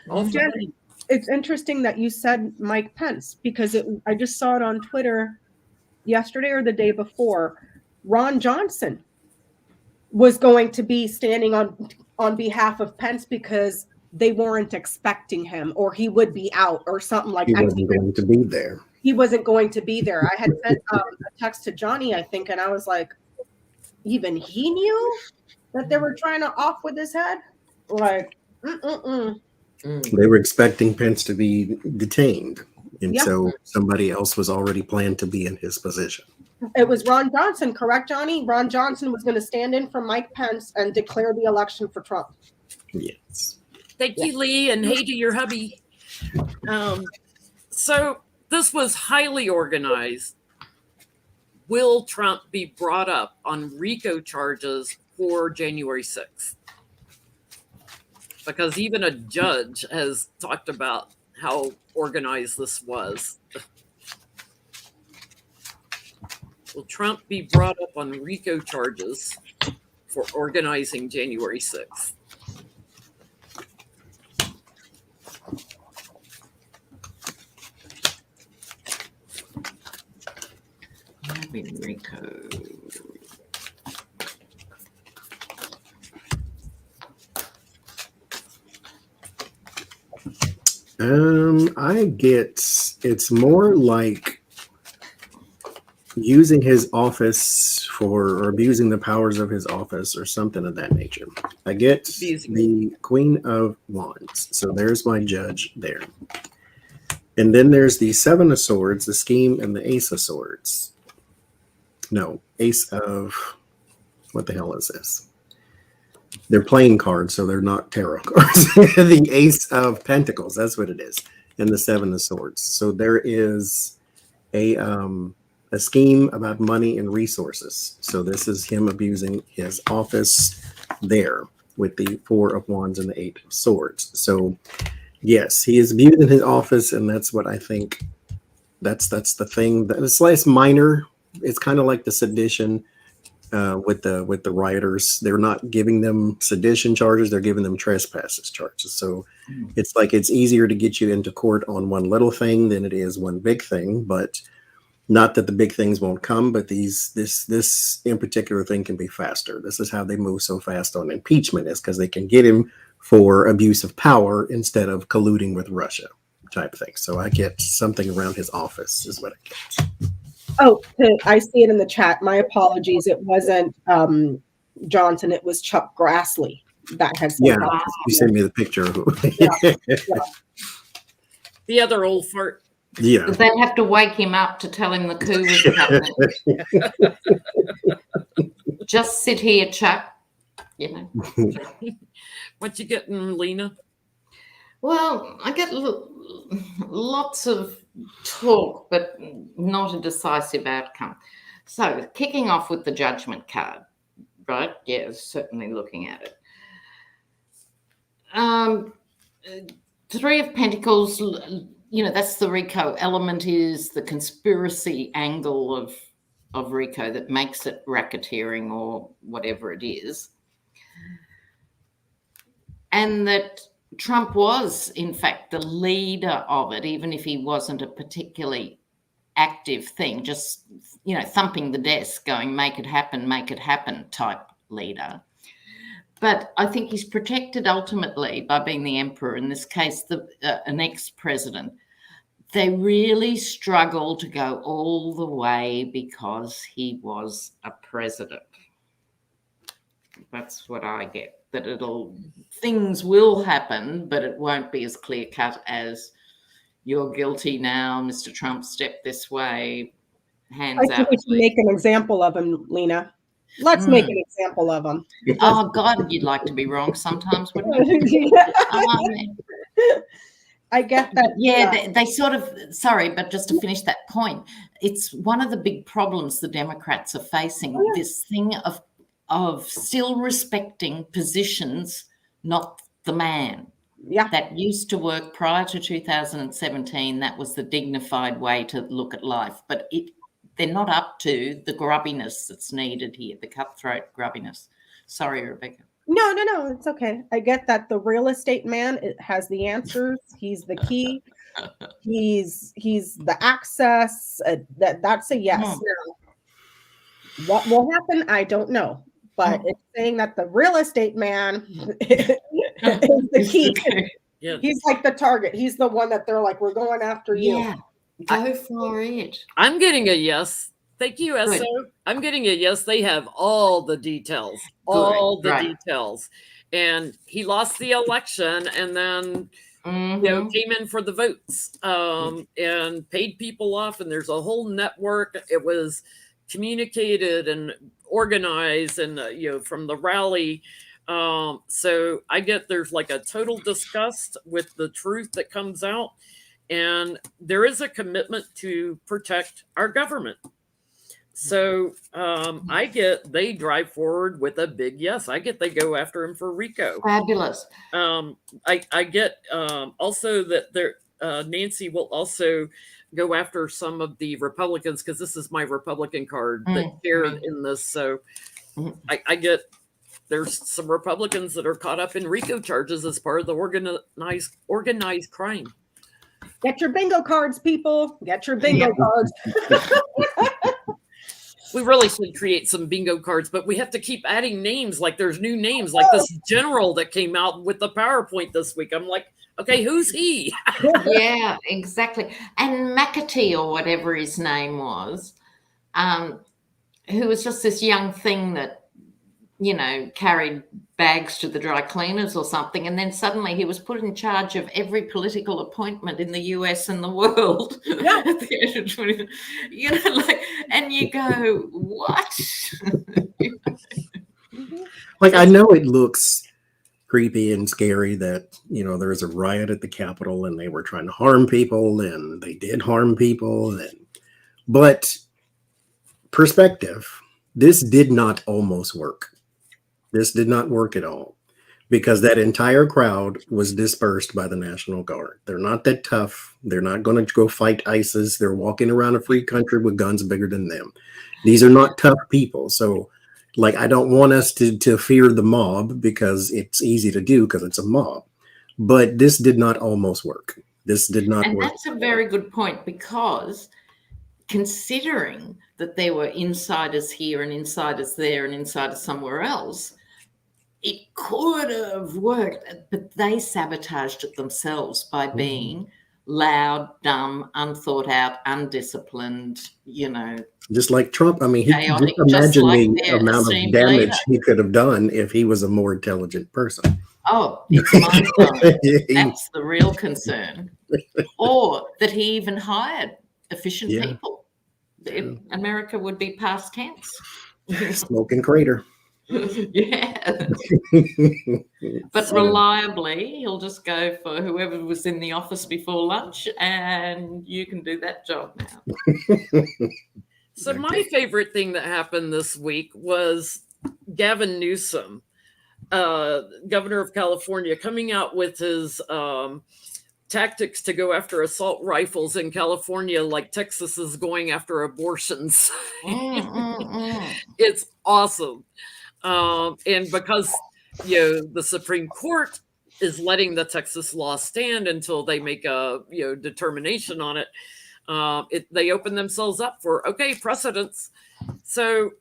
All for money. It's interesting that you said Mike Pence, because I just saw it on Twitter yesterday or the day before. Ron Johnson was going to be standing on behalf of Pence because they weren't expecting him, or he would be out or something like that. He wasn't going to be there. He wasn't going to be there. I had sent a text to Johnie, I think, and I was like, even he knew that they were trying to off with his head? Like, They were expecting Pence to be detained. And so somebody else was already planned to be in his position. It was Ron Johnson, correct, Johnie? Ron Johnson was going to stand in for Mike Pence and declare the election for Trump. Yes. Thank you, Lee, and hey to your hubby. So this was highly organized. Will Trump be brought up on RICO charges for January 6th? Because even a judge has talked about how organized this was. Will Trump be brought up on RICO charges for organizing January 6th? RICO. I get it's more like using his office or abusing the powers of his office or something of that nature. I get the Queen of Wands. So there's my judge there. And then there's the Seven of Swords, the Scheme, and the Ace of Swords. No, Ace of... What the hell is this? They're playing cards, so they're not tarot cards. The Ace of Pentacles, that's what it is. And the Seven of Swords. So there is a scheme about money and resources. So this is him abusing his office there with the Four of Wands and the Eight of Swords. So yes, he is abusing his office, and that's what I think. That's the thing. It's less minor. It's kind of like the sedition with the rioters. They're not giving them sedition charges. They're giving them trespasses charges. So it's like it's easier to get you into court on one little thing than it is one big thing. But not that the big things won't come, but this in particular thing can be faster. This is how they move so fast on impeachment, is because they can get him for abuse of power instead of colluding with Russia type thing. So I get something around his office is what I get. Oh, I see it in the chat. My apologies. It wasn't Johnson. It was Chuck Grassley that had said that. You sent me the picture. The other old fart. Yeah. They have to wake him up to tell him the coup is happening. Just sit here, Chuck. What you getting, Lena? Well, I get lots of talk, but not a decisive outcome. So, kicking off with the judgment card, right? Yeah, certainly looking at it. Three of Pentacles, that's the RICO element, is the conspiracy angle of RICO that makes it racketeering or whatever it is. And that Trump was, in fact, the leader of it, even if he wasn't a particularly active thing, just, thumping the desk, going, make it happen type leader. But I think he's protected ultimately by being the emperor. In this case, an ex-president. They really struggle to go all the way because he was a president. That's what I get. That things will happen, but it won't be as clear cut as you're guilty now, Mr. Trump, step this way, hands out. We should make an example of him, Lena. Let's make an example of him. Oh, God, you'd like to be wrong sometimes, wouldn't you? I get that. Yeah, they sort of, sorry, but just to finish that point, it's one of the big problems the Democrats are facing, this thing of still respecting positions, not the man. Yeah. That used to work prior to 2017. That was the dignified way to look at life. But they're not up to the grubbiness that's needed here, the cutthroat grubbiness. Sorry, Rebecca. No, it's okay. I get that the real estate man has the answers. He's the key. He's the access. That's a yes. Now, what will happen? I don't know. But it's saying that the real estate man is the key. Yeah. He's like the target. He's the one that they're like, we're going after you. Yeah, go for it. I'm getting a yes. Thank you, SO. I'm getting a yes. They have all the details. All the details. And he lost the election and then came in for the votes and paid people off. And there's a whole network. It was communicated and organized and from the rally. So I get there's like a total disgust with the truth that comes out. And there is a commitment to protect our government. So I get they drive forward with a big yes. I get they go after him for RICO. Fabulous. I get also that Nancy will also go after some of the Republicans because this is my Republican card that shared in this. So I get there's some Republicans that are caught up in RICO charges as part of the organized crime. Get your bingo cards, people. Get your bingo cards. We really should create some bingo cards, but we have to keep adding names. Like there's new names, like this general that came out with the PowerPoint this week. I'm like, okay, who's he? Yeah, exactly. And McAtee or whatever his name was, who was just this young thing that, carried bags to the dry cleaners or something. And then suddenly he was put in charge of every political appointment in the US and the world. Yeah. At the age of 20, and you go, what? Like, I know it looks creepy and scary that, there was a riot at the Capitol and they were trying to harm people and they did harm people. But perspective, this did not almost work. This did not work at all because that entire crowd was dispersed by the National Guard. They're not that tough. They're not going to go fight ISIS. They're walking around a free country with guns bigger than them. These are not tough people. So, I don't want us to fear the mob because it's easy to do because it's a mob. But this did not almost work. This did not work. And that's a very good point because considering that there were insiders here and insiders there and insiders somewhere else, it could have worked, but they sabotaged it themselves by being loud, dumb, unthought out, undisciplined, Just like Trump. I mean, just imagine the amount of damage he could have done if he was a more intelligent person. Oh, it's mind-blowing. That's the real concern. Or that he even hired efficient people. America would be past tense. Smoking crater. Yeah. But reliably, he'll just go for whoever was in the office before lunch and you can do that job now. So my favorite thing that happened this week was Gavin Newsom, governor of California, coming out with his tactics to go after assault rifles in California, like Texas is going after abortions. It's awesome. And because, the Supreme Court is letting the Texas law stand until they make a, determination on it, they open themselves up for, precedents. So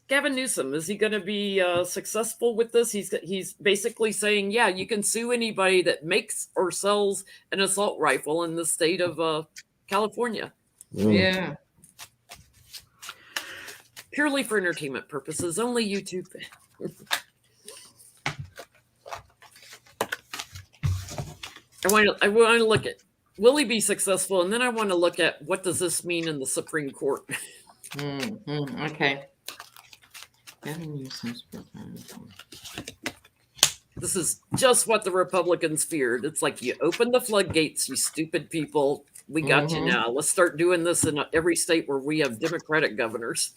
Gavin Newsom, is he going to be successful with this? He's basically saying, yeah, you can sue anybody that makes or sells an assault rifle in the state of California. Yeah. Purely for entertainment purposes, only YouTube. I want to look at, will he be successful? And then I want to look at, what does this mean in the Supreme Court? Okay. This is just what the Republicans feared. It's like, you open the floodgates, you stupid people. We got you now. Let's start doing this in every state where we have Democratic governors.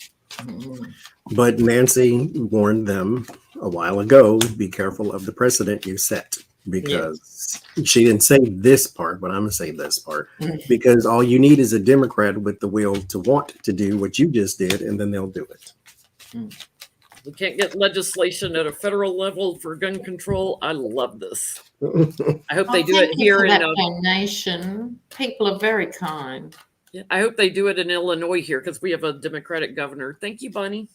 But Nancy warned them a while ago, be careful of the precedent you set, because she didn't say this part, but I'm going to say this part, because all you need is a Democrat with the will to want to do what you just did, and then they'll do it. We can't get legislation at a federal level for gun control. I love this. I hope they do it here in donation. People are very kind. Yeah, I hope they do it in Illinois here, because we have a Democratic governor. Thank you, Bunny.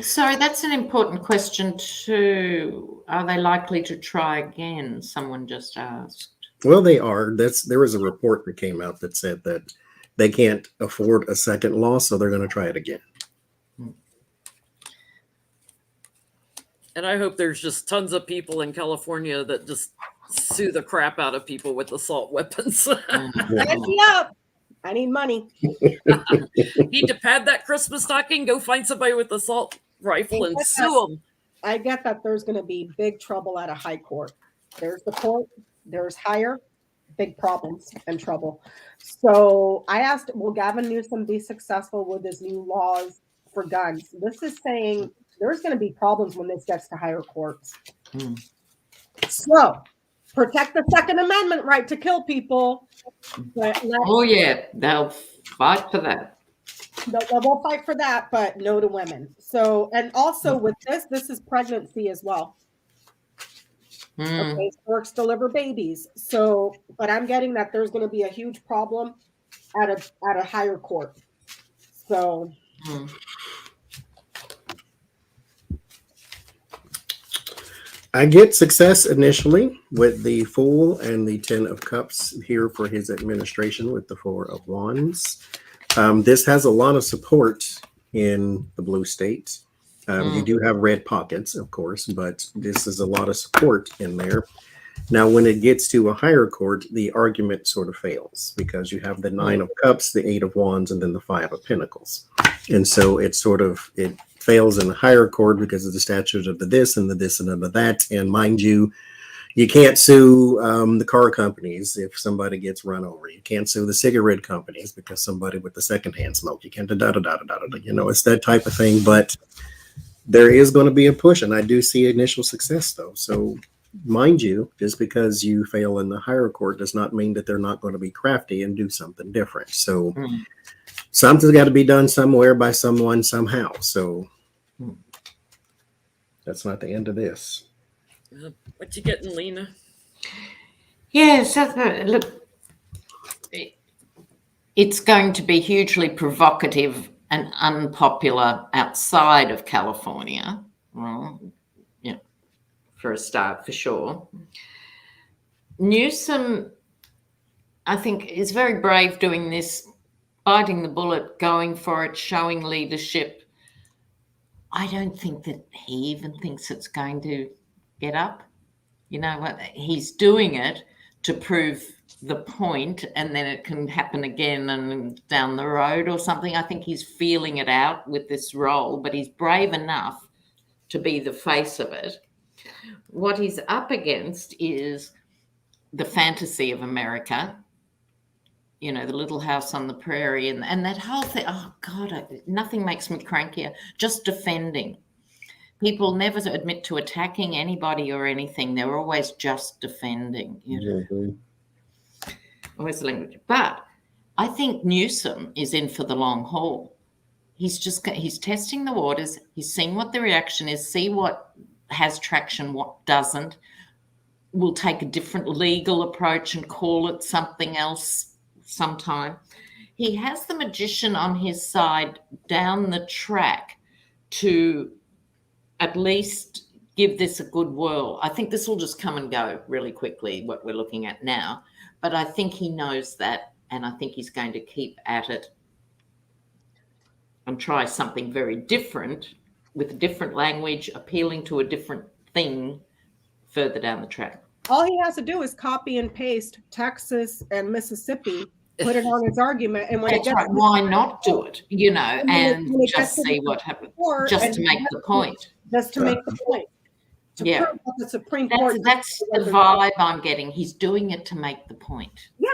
Sorry, that's an important question too. Are they likely to try again? Someone just asked. Well, they are. There was a report that came out that said that they can't afford a second law, so they're going to try it again. And I hope there's just tons of people in California that just sue the crap out of people with assault weapons. Sign me up. I need money. Need to pad that Christmas stocking, go find somebody with assault rifle and sue them. I get that there's going to be big trouble at a high court. There's the court, there's higher, big problems and trouble. So I asked, will Gavin Newsom be successful with his new laws for guns? This is saying there's going to be problems when this gets to higher courts. So protect the Second Amendment right to kill people. But they'll fight for that. They won't fight for that, but no to women. So, and also with this is pregnancy as well. Okay, storks deliver babies. So, but I'm getting that there's going to be a huge problem at a higher court. So. I get success initially with the Fool and the 10 of Cups here for his administration with the 4 of Wands. This has a lot of support in the blue states. You do have red pockets, of course, but this is a lot of support in there. Now, when it gets to a higher court, the argument sort of fails because you have the 9 of Cups, the 8 of Wands, and then the 5 of Pentacles. And so it fails in the higher court because of the statute of the this and the this and the that. And mind you, you can't sue the car companies if somebody gets run over. You can't sue the cigarette companies because somebody with the secondhand smoke. You can't it's that type of thing. But there is going to be a push, and I do see initial success though. So mind you, just because you fail in the higher court does not mean that they're not going to be crafty and do something different. So something's got to be done somewhere by someone somehow. So that's not the end of this. What you getting, Lena? Yes, look, it's going to be hugely provocative and unpopular outside of California. Well, for a start, for sure. Newsom, I think, is very brave doing this, biting the bullet, going for it, showing leadership. I don't think that he even thinks it's going to get up. You know what? He's doing it to prove the point, and then it can happen again and down the road or something. I think he's feeling it out with this role, but he's brave enough to be the face of it. What he's up against is the fantasy of America, the little house on the prairie and that whole thing. Oh, God, nothing makes me crankier. Just defending. People never admit to attacking anybody or anything. They're always just defending. Always the language. But I think Newsom is in for the long haul. He's testing the waters. He's seeing what the reaction is, see what has traction, what doesn't. We'll take a different legal approach and call it something else sometime. he has the magician on his side down the track to at least give this a good whirl. I think this will just come and go really quickly, what we're looking at now. But I think he knows that, and I think he's going to keep at it and try something very different with a different language, appealing to a different thing further down the track. All he has to do is copy and paste Texas and Mississippi, put it on his argument, and when That's right. Why not do it? You know, and just see what happens, just to make the point. Just to make the point. To Yeah, prove that the Supreme Court. that's the vibe I'm getting. He's doing it to make the point. Yeah.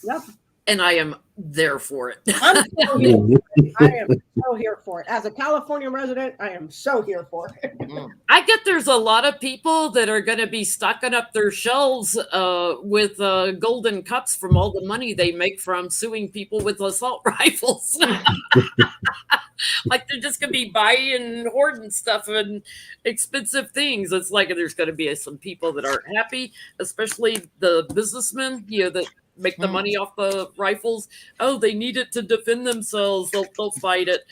Yep. And I am there for it. I'm so here. I am so here for it. As a California resident, I am so here for it. I get there's a lot of people that are going to be stocking up their shelves with golden cups from all the money they make from suing people with assault rifles. Like they're just going to be buying, hoarding stuff and expensive things. It's like there's going to be some people that aren't happy, especially the businessmen, that make the money off the rifles. Oh, they need it to defend themselves. They'll fight it,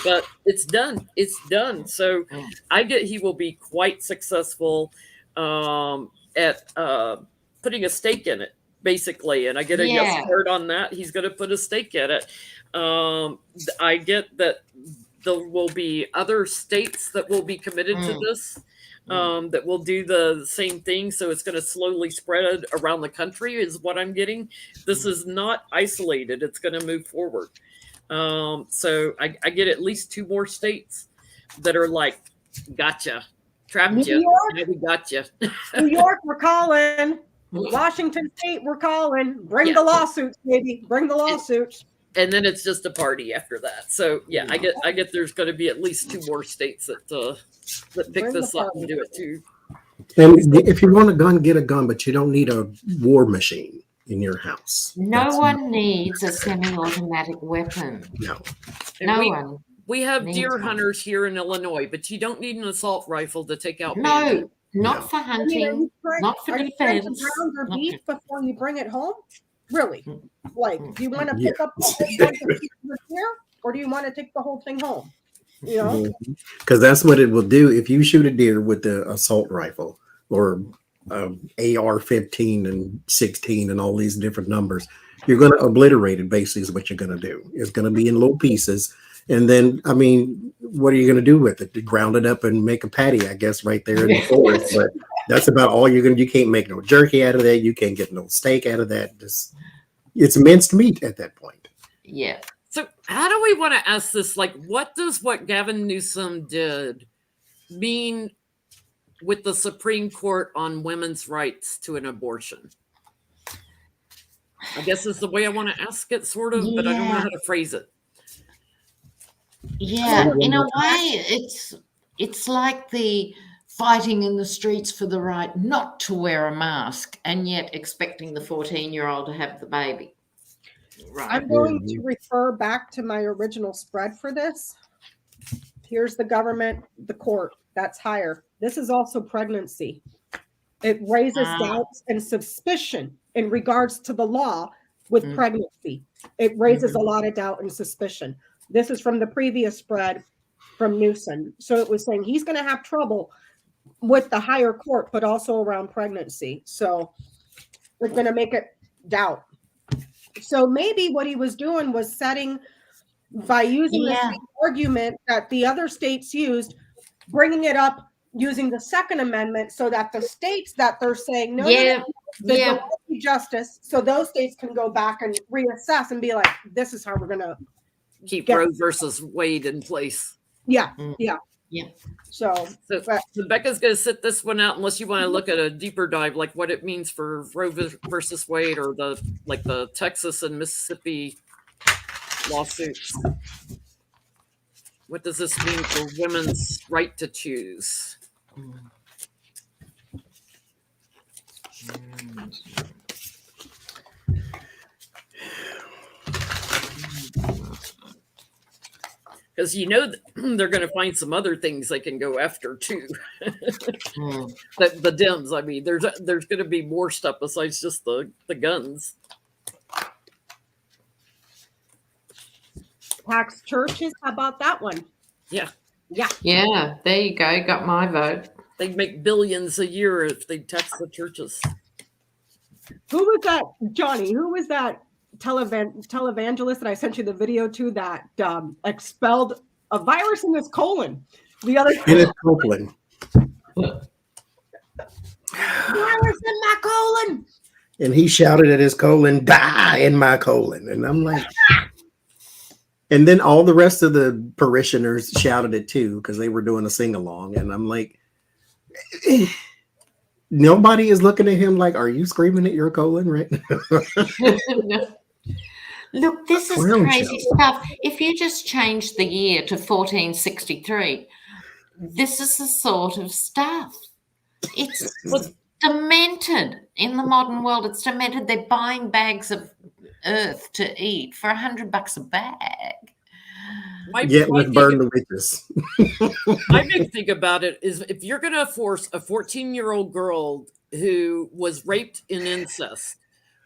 but it's done. It's done. So I get he will be quite successful at putting a stake in it, basically. And I get a yes word on that. He's going to put a stake in it. I get that there will be other states that will be committed to this. That will do the same thing. So it's going to slowly spread around the country is what I'm getting. This is not isolated. It's going to move forward. So I get at least 2 more states that are like, gotcha, trapped you. Yeah, we got you. New York, we're calling. Washington State, we're calling. Bring the lawsuits, baby. Bring the lawsuits. And then it's just a party after that. So yeah, I get there's going to be at least 2 more states that pick this up and do it too. And if you want a gun, get a gun, but you don't need a war machine in your house. No one needs a semi-automatic weapon. No. No one. We have deer hunters here in Illinois, but you don't need an assault rifle to take out. No, not for hunting, not for defense. Pounds or beef before you bring it home? Really? Like, do you want to pick up the whole bunch here, or do you want to take the whole thing home? You know, because that's what it will do if you shoot a deer with the assault rifle or AR-15 and 16 and all these different numbers. You're going to obliterate it. Basically, is what you're going to do. It's going to be in little pieces, and then I mean, what are you going to do with it? Ground it up and make a patty, I guess, right there in the forest. But that's about all you're going to. You can't make no jerky out of that. You can't get no steak out of that. Just it's minced meat at that point. Yeah. So how do we want to ask this? Like, what does what Gavin Newsom did mean with the Supreme Court on women's rights to an abortion? I guess is the way I want to ask it, sort of, but I don't know how to phrase it. Yeah, in a way, it's like the fighting in the streets for the right not to wear a mask and yet expecting the 14-year-old to have the baby. Right. I'm going to refer back to my original spread for this. Here's the government, the court, that's higher. This is also pregnancy. It raises doubts and suspicion in regards to the law with pregnancy. It raises a lot of doubt and suspicion. This is from the previous spread from Newsom. So it was saying he's going to have trouble with the higher court, but also around pregnancy. So we're going to make it doubt. So maybe what he was doing was setting, by using the same argument that the other states used, bringing it up using the Second Amendment so that the states that they're saying, no, justice, so those states can go back and reassess and be like, this is how we're going to keep Roe versus Wade in place. Yeah. So Becca's going to sit this one out unless you want to look at a deeper dive, like what it means for Roe versus Wade or the Texas and Mississippi lawsuits. What does this mean for women's right to choose? Because they're going to find some other things they can go after too. The Dems, I mean, there's going to be more stuff besides just the guns. tax churches. How about that one? Yeah. Yeah. Yeah, there you go. Got my vote. They'd make billions a year if they tax the churches. Who was that, Johnie? Who was that televangelist that I sent you the video to that expelled a virus in his colon the other In his colon. virus in my colon. And he shouted at his colon, "Die in my colon." And I'm like, and then all the rest of the parishioners shouted it too because they were doing a sing along. And I'm like, nobody is looking at him like, "Are you screaming at your colon right now?" Look, this is Clown crazy show. stuff. If you just change the year to 1463, this is the sort of stuff. It's demented in the modern world. It's demented. They're buying bags of earth to eat for $100 a bag. Yet with burn the witches. My big thing about it is if you're going to force a 14-year-old girl who was raped in incest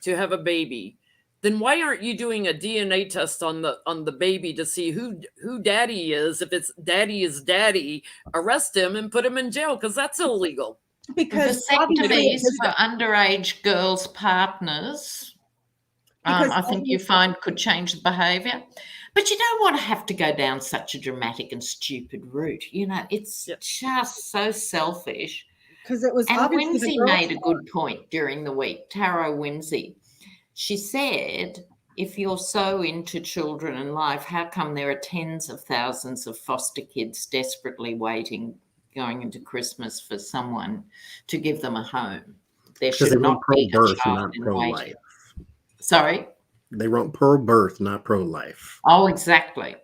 to have a baby, then why aren't you doing a DNA test on the baby to see who daddy is? If it's daddy is daddy, arrest him and put him in jail because that's illegal. Because vasectomies for underage girls' partners, I think you find could change the behaviour. But you don't want to have to go down such a dramatic and stupid route. You know, it's just so selfish. Because it was and obviously Whimsy made a good point during the week. Taro Whimsy. She said, if you're so into children and life, how come there are tens of thousands of foster kids desperately waiting, going into Christmas for someone to give them a home? There should not be a child in waiting. Sorry? They wrote pro-birth, not pro-life. Oh, exactly.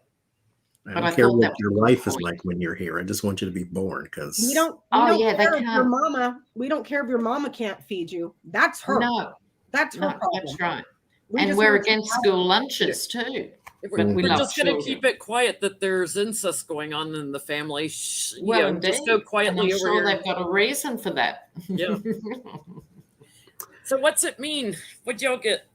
I don't care what your life is like when you're here. I just want you to be born because we don't care if your mama. We don't care if your mama can't feed you. That's her. No, that's her problem. That's right. And we're against school lunches too. We're just going to keep it quiet that there's incest going on in the family. Well, just go quietly over here. They've got a reason for that. Yeah. So what's it mean? What'd y'all get?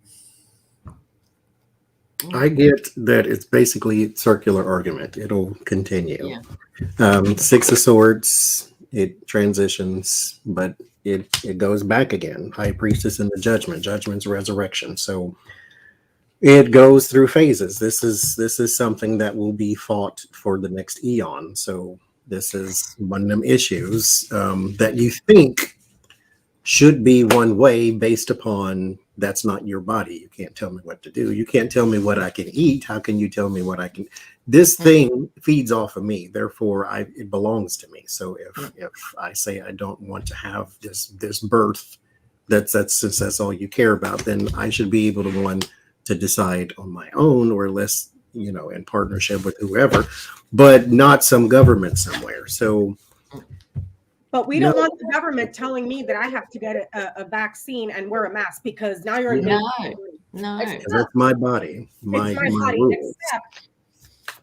I get that it's basically circular argument. It'll continue. Yeah. Six of Swords, it transitions, but it goes back again. High Priestess and the Judgment. Judgment's resurrection. So it goes through phases. This is something that will be fought for the next eon. So this is one of them issues that you think should be one way based upon that's not your body. You can't tell me what to do. You can't tell me what I can eat. How can you tell me what I can? This thing feeds off of me. Therefore, it belongs to me. So if I say I don't want to have this birth, since that's all you care about, then I should be able to decide on my own, or less, in partnership with whoever, but not some government somewhere. So. But we don't want the government telling me that I have to get a vaccine and wear a mask because now you're no. That's my body. My body. Except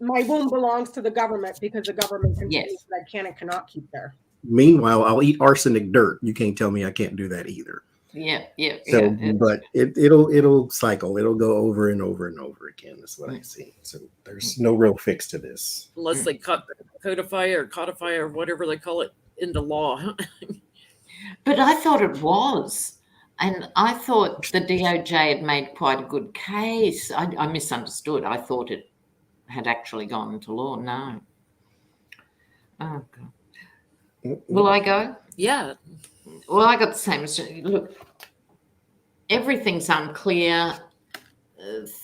my womb belongs to the government because the government can tell me that I can and cannot keep there. Meanwhile, I'll eat arsenic dirt. You can't tell me I can't do that either. Yeah. So, but it'll cycle. It'll go over and over and over again. That's what I see. So there's no real fix to this, unless they codify or whatever they call it into law. But I thought it was. And I thought the DOJ had made quite a good case. I misunderstood. I thought it had actually gone into law. No. Oh, God. Will I go? Yeah. Well, I got the same. Look, everything's unclear.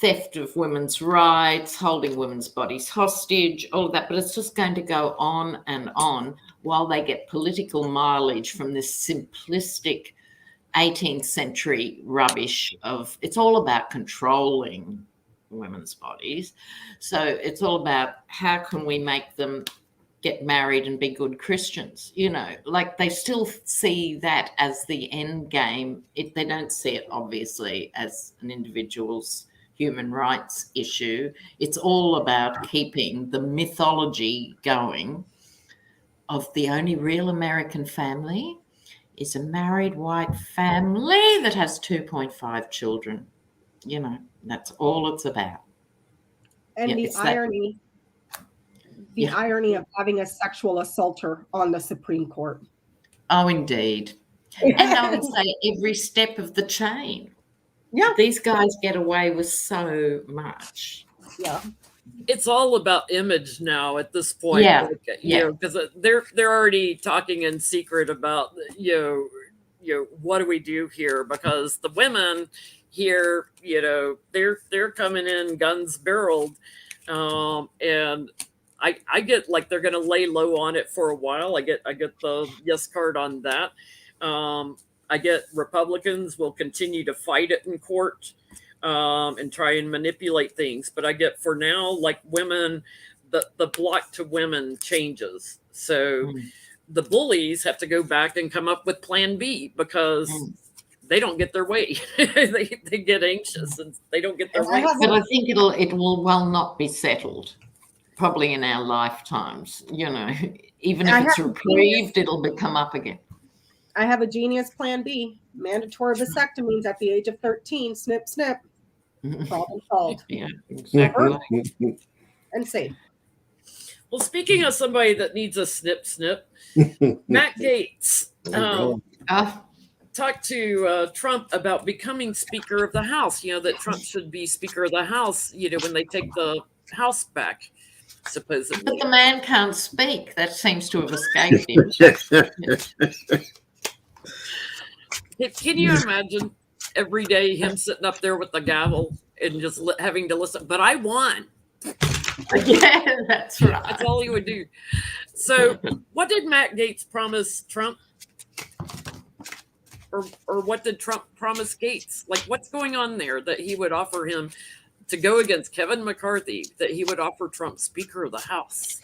Theft of women's rights, holding women's bodies hostage, all of that. But it's just going to go on and on while they get political mileage from this simplistic 18th century rubbish of it's all about controlling women's bodies. So it's all about how can we make them get married and be good Christians, like they still see that as the end game. They don't see it obviously as an individual's human rights issue. It's all about keeping the mythology going of the only real American family is a married white family that has 2.5 children. That's all it's about. And Yeah, the it's that- irony, Yeah. irony of having a sexual assaulter on the Supreme Court. Oh, indeed. And I would say every step of the chain. Yeah. These guys get away with so much. Yeah. It's all about image now at this point. Yeah. Like, Yeah. because they're already talking in secret about what do we do here, because the women here, they're coming in guns barreled, and I get like they're going to lay low on it for a while. I get the yes card on that. I get Republicans will continue to fight it in court, and try and manipulate things. But I get for now, like women, the block to women changes. So the bullies have to go back and come up with plan B, because they don't get their way. they get anxious and they don't get their way. But I think it will well not be settled, probably in our lifetimes. Even if it's reprieved, it'll come up again. I have a genius plan B. Mandatory vasectomies at the age of 13. Snip, snip. Problem solved. Yeah, exactly. And safe. Well, speaking of somebody that needs a snip, snip, Matt Gaetz talked to Trump about becoming Speaker of the House. That Trump should be Speaker of the House, when they take the House back, supposedly. But the man can't speak. That seems to have escaped him. Can you imagine every day him sitting up there with the gavel and just having to listen? But I won. Yeah, that's right. That's all he would do. So what did Matt Gaetz promise Trump? Or what did Trump promise Gaetz? Like, what's going on there that he would offer him to go against Kevin McCarthy, that he would offer Trump Speaker of the House?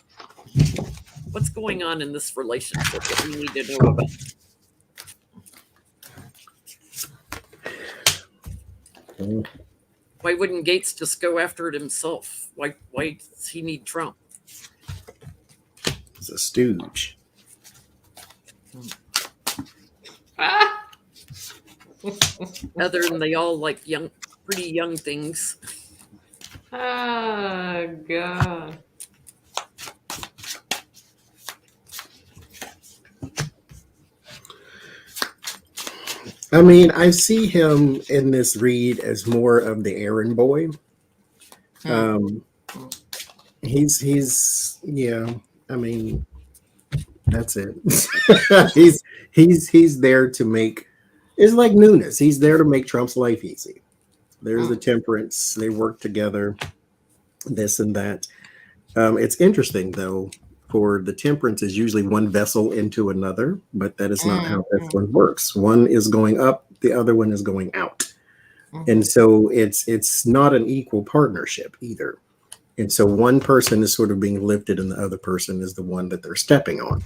What's going on in this relationship that we need to know about? Why wouldn't Gaetz just go after it himself? Why does he need Trump? He's a stooge. Other than they all like pretty young things. Oh, God. I mean, I see him in this read as more of the errand boy. He's yeah. I mean, that's it. he's there to make. It's like Nunes. He's there to make Trump's life easy. There's the temperance. They work together. This and that. It's interesting though. For the temperance is usually one vessel into another, but that is not how this one works. One is going up, the other one is going out. And so it's not an equal partnership either. And so one person is sort of being lifted and the other person is the one that they're stepping on.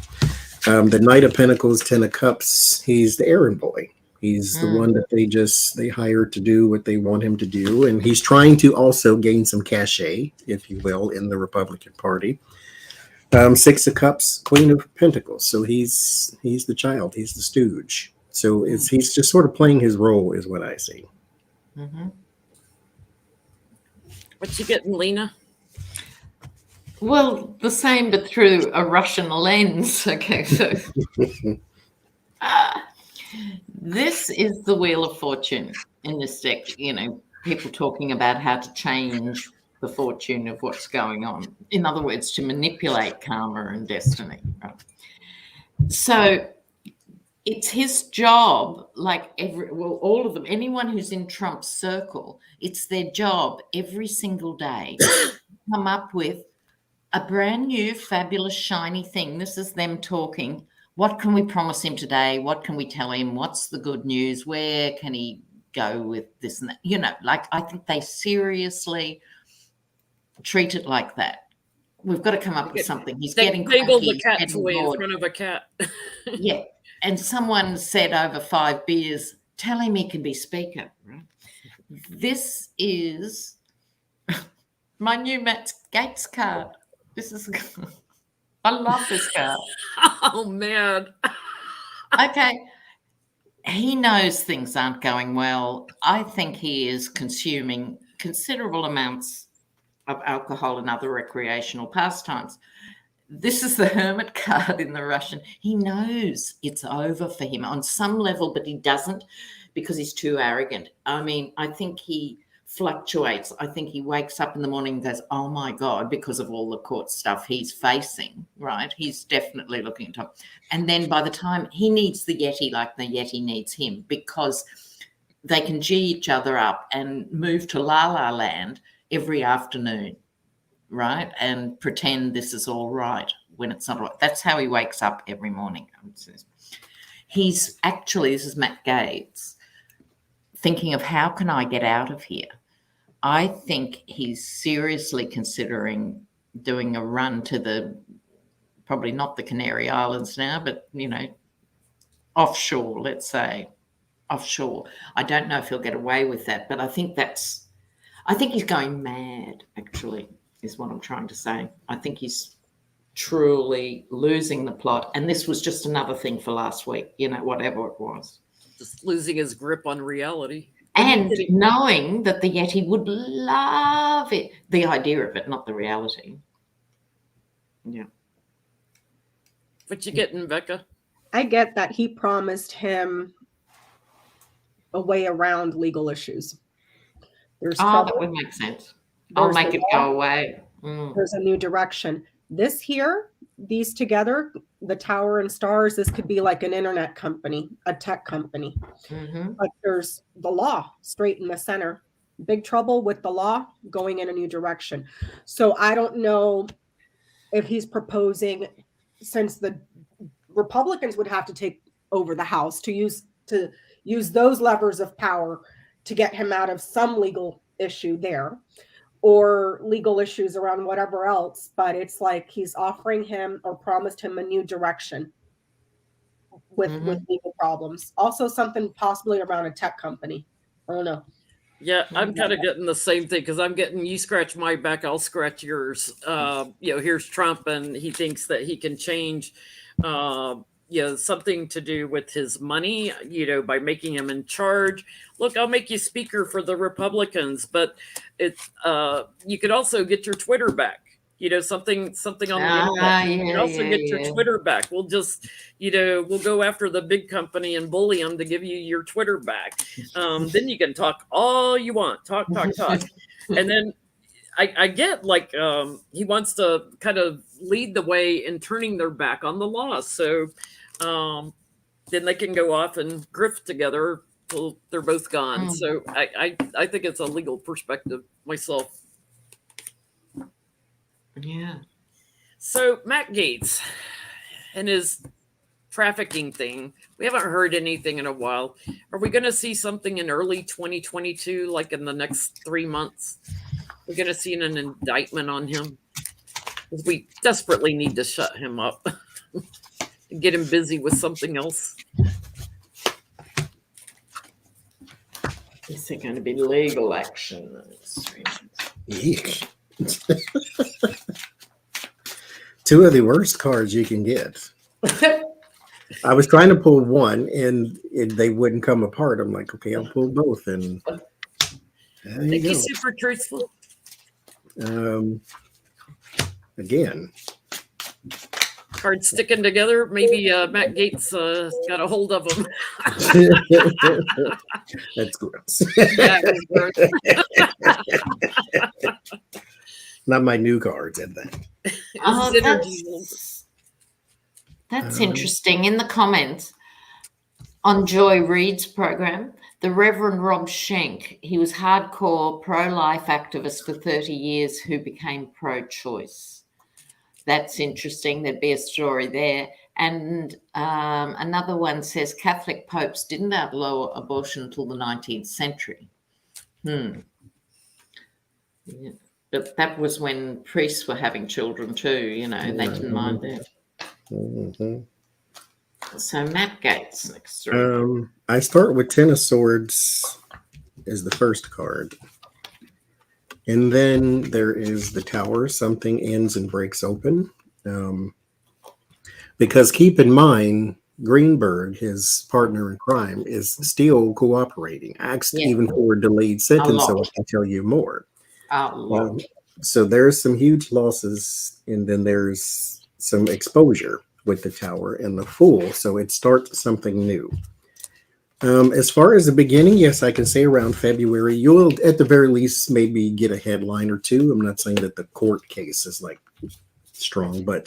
The Knight of Pentacles, Ten of Cups, he's the errand boy. He's the one that they hire to do what they want him to do. And he's trying to also gain some cachet, if you will, in the Republican Party. Six of Cups, Queen of Pentacles. So he's the child. He's the stooge. So he's just sort of playing his role, is what I see. What you getting, Lena? Well, the same, but through a Russian lens. Okay, so this is the Wheel of Fortune in this deck. People talking about how to change the fortune of what's going on. In other words, to manipulate karma and destiny. Right? So it's his job, like all of them, anyone who's in Trump's circle, it's their job every single day to come up with a brand new, fabulous, shiny thing. This is them talking. What can we promise him today? What can we tell him? What's the good news? Where can he go with this and that? I think they seriously treat it like that. We've got to come up with something. He's getting dangled cranky, the cat he's toy getting in bored. front of a cat. Yeah. And someone said over 5 beers, tell him he can be speaker. Right? This is my new Matt Gaetz card. I love this card. Oh, man. Okay. He knows things aren't going well. I think he is consuming considerable amounts of alcohol and other recreational pastimes. This is the hermit card in the Russian. He knows it's over for him on some level, but he doesn't because he's too arrogant. I mean, I think he fluctuates. I think he wakes up in the morning and goes, oh my God, because of all the court stuff he's facing, right? He's definitely looking at top. And then by the time he needs the Yeti like the Yeti needs him, because they can G each other up and move to La La Land every afternoon, right? And pretend this is all right when it's not right. That's how he wakes up every morning. He's actually, this is Matt Gates, thinking of how can I get out of here? I think he's seriously considering doing a run to the, probably not the Canary Islands now, but, you know, offshore, let's say, offshore. I don't know if he'll get away with that, but I think he's going mad, actually, is what I'm trying to say. I think he's truly losing the plot. And this was just another thing for last week, you know, whatever it was. Just losing his grip on reality. And knowing that the Yeti would love it. The idea of it, not the reality. Yeah. What you getting, Becca? I get that he promised him a way around legal issues. There's trouble. That would make sense. I'll make it go away. There's a new direction. This here, these together, the tower and stars, this could be like an internet company, a tech company. But there's the law straight in the center. Big trouble with the law going in a new direction. So I don't know if he's proposing, since the Republicans would have to take over the House, to use those levers of power to get him out of some legal issue there, or legal issues around whatever else. But it's like he's offering him or promised him a new direction with legal problems. Also something possibly around a tech company. I don't know. Yeah, I'm kind of getting the same thing, because I'm getting, you scratch my back, I'll scratch yours. Here's Trump, and he thinks that he can change something to do with his money, by making him in charge. Look, I'll make you speaker for the Republicans, but it's you could also get your Twitter back. Something on the internet. You can also get your Twitter back. We'll just, we'll go after the big company and bully them to give you your Twitter back. Then you can talk all you want, talk. And then I get he wants to kind of lead the way in turning their back on the law. So then they can go off and grift together till they're both gone. So I think it's a legal perspective myself. Yeah. So Matt Gaetz and his trafficking thing, we haven't heard anything in a while. Are we going to see something in early 2022, like in the next 3 months? We're going to see an indictment on him, because we desperately need to shut him up and get him busy with something else. Is there going to be legal action? Yeesh. 2 of the worst cards you can get. I was trying to pull one, and they wouldn't come apart. I'm like, okay, I'll pull both, and Thank you, super truthful. Again, Cards sticking together. Maybe Matt Gaetz got a hold of them. That's gross. Yeah, it was gross. Not my new cards at that. That's interesting. In the comments on Joy Reid's program, the Reverend Rob Schenck, he was hardcore pro-life activist for 30 years who became pro-choice. That's interesting. There'd be a story there. And another one says Catholic popes didn't outlaw abortion until the 19th century. Yeah. But that was when priests were having children too, they didn't mind that. So Matt Gaetz next. I start with 10 of Swords as the first card. And then there is the Tower. Something ends and breaks open. Because keep in mind, Greenberg, his partner in crime, is still cooperating. Asked even for a delayed sentence, so I can tell you more. So there's some huge losses, and then there's some exposure with the Tower and the Fool. So it starts something new. As far as the beginning, yes, I can say around February, you'll at the very least maybe get a headline or two. I'm not saying that the court case is like strong, but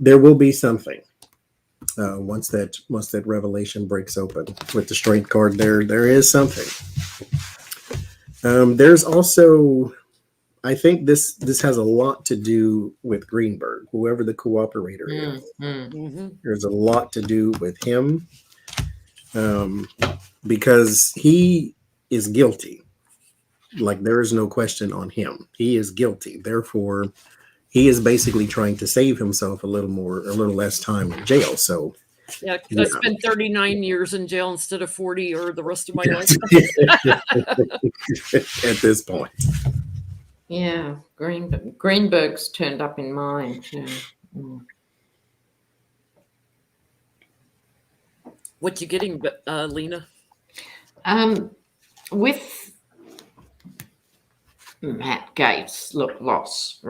there will be something once that revelation breaks open with the strength card. There is something. There's also, I think this has a lot to do with Greenberg, whoever the cooperator is. Mm-hmm. There's a lot to do with him. Because he is guilty. Like, there is no question on him. He is guilty. Therefore, he is basically trying to save himself a little less time in jail. So, yeah, I spent 39 years in jail instead of 40 or the rest of my life. At this point. Yeah, Greenberg's turned up in mine too. What you getting, Lena? With Matt Gates, look, loss.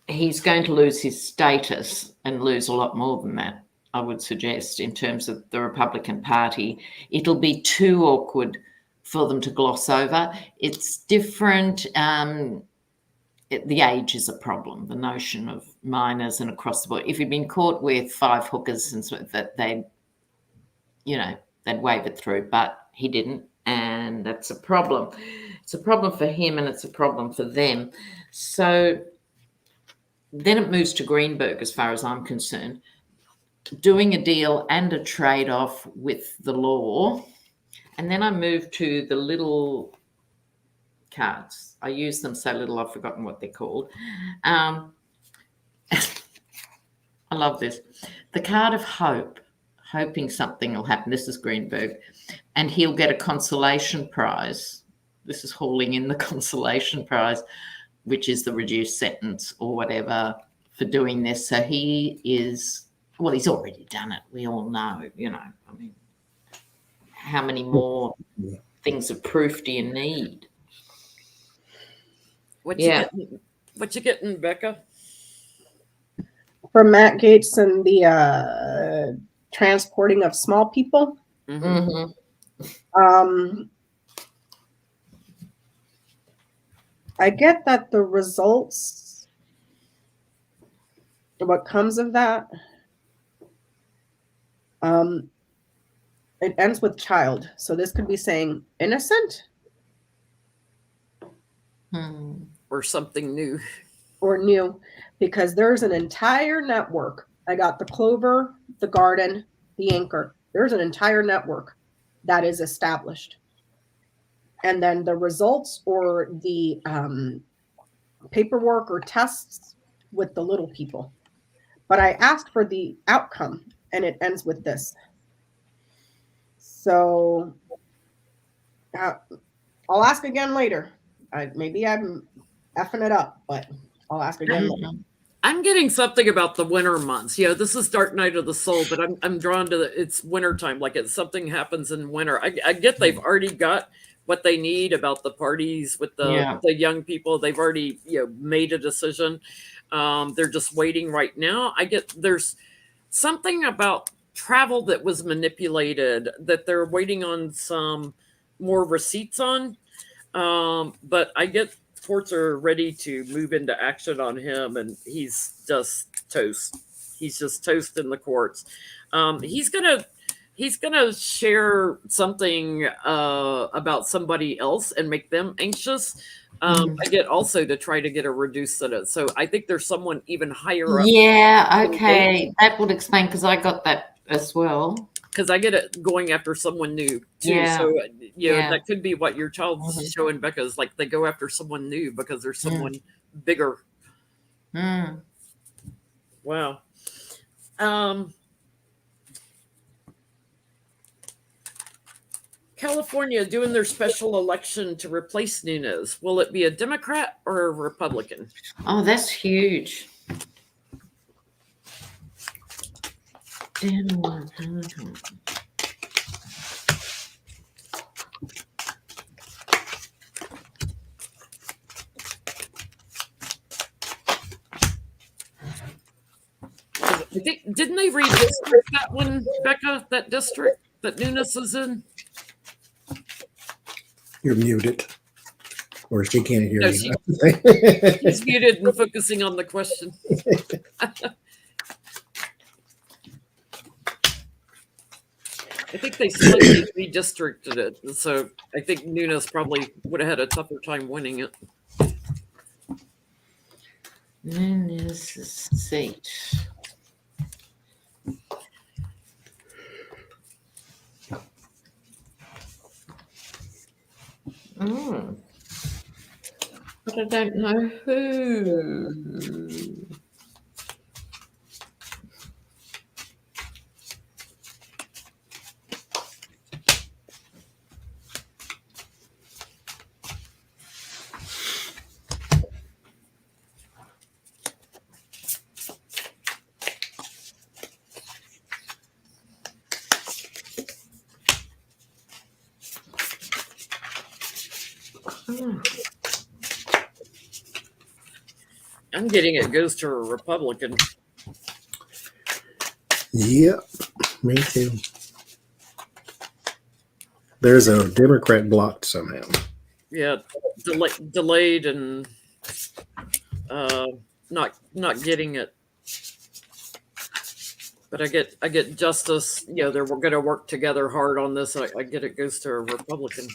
He's going to lose his status and lose a lot more than that, I would suggest, in terms of the Republican Party. It'll be too awkward for them to gloss over. It's different. The age is a problem, the notion of minors and across the board. If you've been caught with 5 hookers and so that they'd wave it through, but he didn't, and that's a problem. It's a problem for him and it's a problem for them. So then it moves to Greenberg, as far as I'm concerned, doing a deal and a trade-off with the law. And then I move to the little cards. I use them so little I've forgotten what they're called. I love this. The card of hope, hoping something will happen. This is Greenberg. And he'll get a consolation prize. This is hauling in the consolation prize, which is the reduced sentence or whatever for doing this. So he is, well, he's already done it. We all know, I mean, how many more things of proof do you need? What you getting, Becca? From Matt Gates and the transporting of small people. Mm-hmm. I get that the results, what comes of that, it ends with child. So this could be saying innocent. Or something new. Or new, because there's an entire network. I got the Clover, the Garden, the Anchor. There's an entire network that is established. And then the results or the paperwork or tests with the little people. But I asked for the outcome, and it ends with this. So I'll ask again later. Maybe I'm effing it up, but I'll ask again later. I'm getting something about the winter months. This is Dark Night of the Soul, but I'm drawn to it's winter time. Like something happens in winter. I get they've already got what they need about the parties with the young people. They've already made a decision. They're just waiting right now. I get there's something about travel that was manipulated that they're waiting on some more receipts on. But I get courts are ready to move into action on him, and he's just toast. He's just toast in the courts. He's gonna share something about somebody else and make them anxious. I get also to try to get a reduced sentence. So I think there's someone even higher up. Yeah, okay. That would explain, because I got that as well. Because I get it going after someone new too. Yeah. So that could be what your child's showing Becca is like they go after someone new because there's someone bigger. Wow. California doing their special election to replace Nunes. Will it be a Democrat or a Republican? Oh, that's huge. Didn't they redistrict that one, Becca? That district that Nunes is in? You're muted, or she can't hear No, you. she's muted and focusing on the question. I think they slightly redistricted it, so I think Nunes probably would have had a tougher time winning it. Nunes' seat. But I don't know who. I'm getting it goes to a Republican. Yep, me too. There's a Democrat blocked somehow. Yeah, delayed and not getting it. But I get justice. You know, they're going to work together hard on this. I get it goes to a Republican.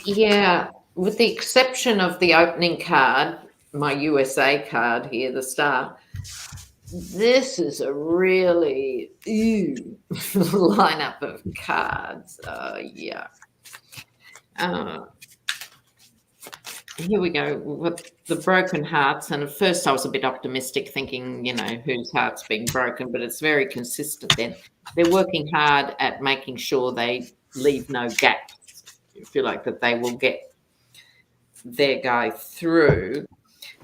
Yeah, with the exception of the opening card, my USA card here, the star, this is a really lineup of cards. Yeah. Here we go with the broken hearts. And at first I was a bit optimistic thinking, you know, whose heart's being broken, but it's very consistent then. They're working hard at making sure they leave no gaps. I feel like that they will get their guy through.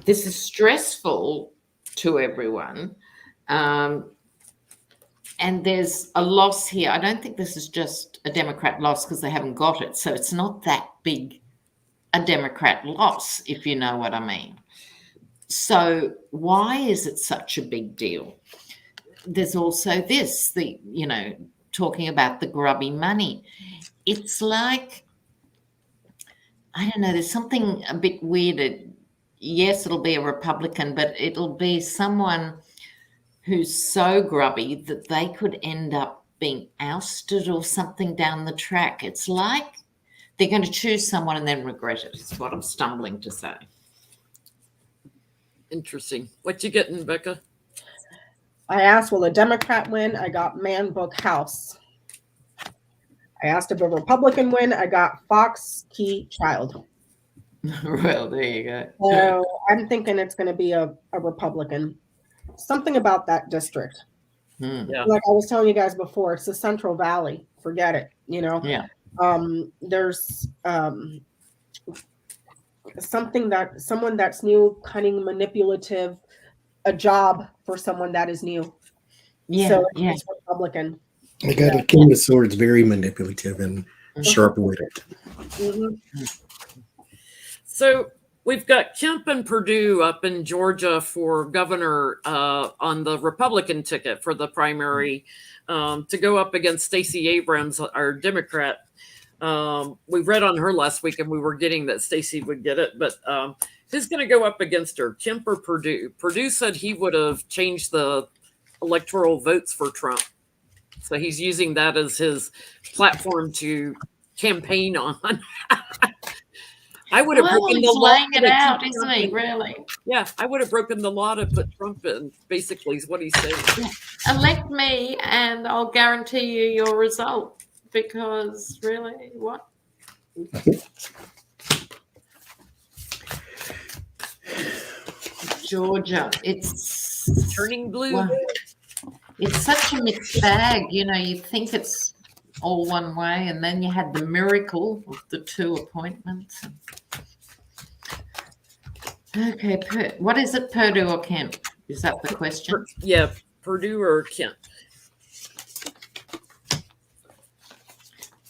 This is stressful to everyone. And there's a loss here. I don't think this is just a Democrat loss because they haven't got it. So it's not that big a Democrat loss, if you know what I mean. So why is it such a big deal? There's also this, talking about the grubby money. It's like, I don't know, there's something a bit weird. Yes, it'll be a Republican, but it'll be someone who's so grubby that they could end up being ousted or something down the track. It's like they're going to choose someone and then regret it. It's what I'm stumbling to say. Interesting. What you getting, Becca? I asked, will a Democrat win? I got Man Book House. I asked if a Republican win. I got Fox Key Child. Well, there you go. So I'm thinking it's going to be a Republican. Something about that district. Yeah. Like I was telling you guys before, it's the Central Valley. Forget it. You know. Yeah. There's someone that's new, cunning, manipulative, a job for someone that is new. Yeah. So yeah. it's Republican. I got a King of Swords, very manipulative and sharp-witted. Mm-hmm. So we've got Kemp and Perdue up in Georgia for governor on the Republican ticket for the primary to go up against Stacey Abrams, our Democrat. We read on her last week and we were getting that Stacey would get it, but who's going to go up against her, Kemp or Perdue? Perdue said he would have changed the electoral votes for Trump. So he's using that as his platform to campaign on. I would have broken the law. Laying it out, isn't he? Really? Yeah, I would have broken the law to put Trump in, basically, is what he's saying. Elect me and I'll guarantee you your result. Because really, what? Georgia, it's Turning blue. Well, it's such a mixed bag. You know, you think it's all one way, and then you had the miracle of the 2 appointments. Okay, what is it, Perdue or Kemp? Is that the question? Yeah, Perdue or Kemp.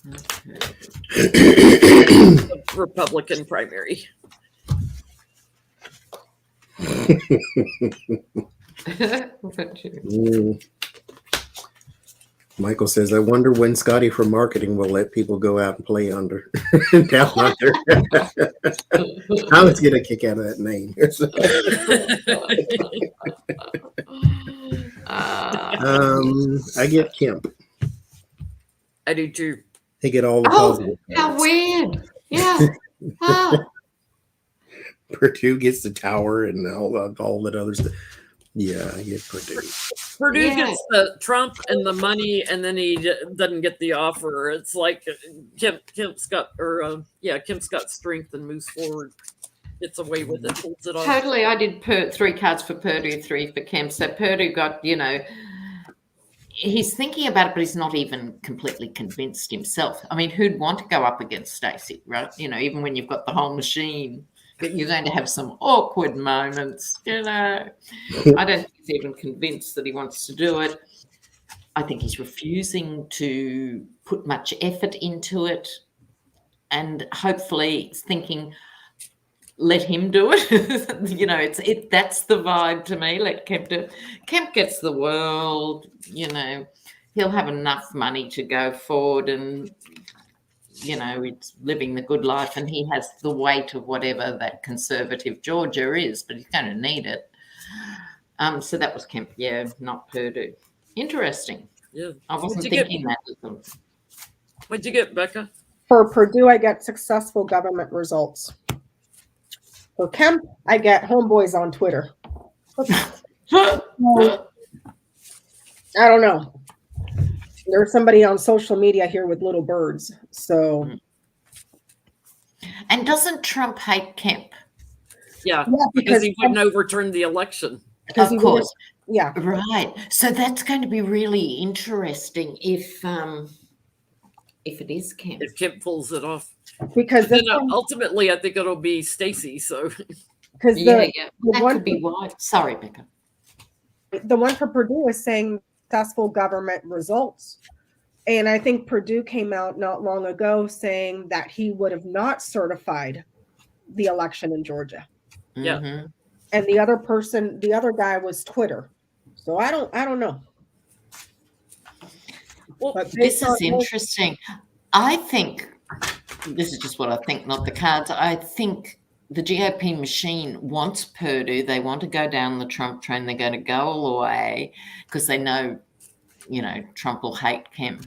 Okay. Republican primary. Michael says, I wonder when Scotty from marketing will let people go out and play under down under. I was get a kick out of that name. I get Kemp. I do too. He get all the positive. How weird. Yeah. Purdue gets the tower and all that other stuff. Yeah, I get Purdue. Purdue gets the Trump and the money, and then he doesn't get the offer. It's like Kemp's got strength and moves forward. Gets away with it, holds it off. Totally. I did 3 cards for Purdue, 3 for Kemp. So Purdue got, he's thinking about it, but he's not even completely convinced himself. I mean, who'd want to go up against Stacey, right? Even when you've got the whole machine, you're going to have some awkward moments, I don't think he's even convinced that he wants to do it. I think he's refusing to put much effort into it, and hopefully thinking, let him do it. That's the vibe to me. Let Kemp do it. Kemp gets the world, he'll have enough money to go forward, and it's living the good life, and he has the weight of whatever that conservative Georgia is, but he's going to need it. So that was Kemp, not Purdue. Interesting. Yeah. I wasn't thinking that. What'd you get, Becca? For Purdue, I get successful government results. For Kemp, I get homeboys on Twitter. I don't know. There's somebody on social media here with little birds. So, and doesn't Trump hate Kemp? Yeah, because he wouldn't overturn the election. Of course. Yeah. Right. So that's going to be really interesting if it is Kemp. If Kemp pulls it off. Because then ultimately, I think it'll be Stacey. So, because that could be why. Sorry, Becca. The one for Purdue is saying successful government results, and I think Purdue came out not long ago saying that he would have not certified the election in Georgia. Yeah, and the other guy was Twitter. So I don't know. Well, this is interesting. I think. This is just what I think, not the cards. I think the GOP machine wants Purdue. They want to go down the Trump train. They're going to go all the way because they know, Trump will hate Kemp.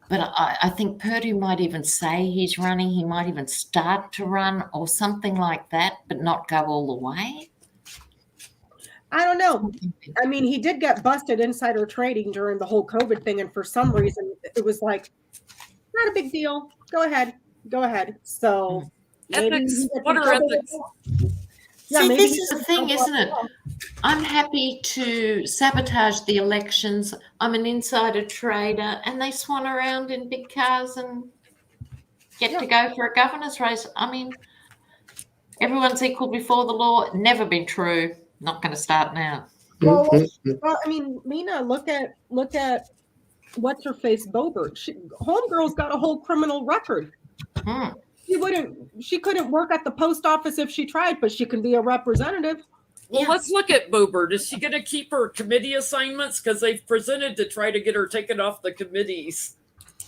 But I think Purdue might even say he's running. He might even start to run or something like that, but not go all the way. I don't know. I mean, he did get busted insider trading during the whole COVID thing. And for some reason, it was like, not a big deal. Go ahead. So ethics. What are ethics? See, this is the thing, isn't it? I'm happy to sabotage the elections. I'm an insider trader, and they swan around in big cars and get to go for a governor's race. I mean, everyone's equal before the law. Never been true. Not going to start now. Well, I mean, Lena, look at what's her face, Boebert. Homegirl's got a whole criminal record. She couldn't work at the post office if she tried, but she can be a representative. Well, let's look at Boebert. Is she going to keep her committee assignments? Because they've presented to try to get her taken off the committees.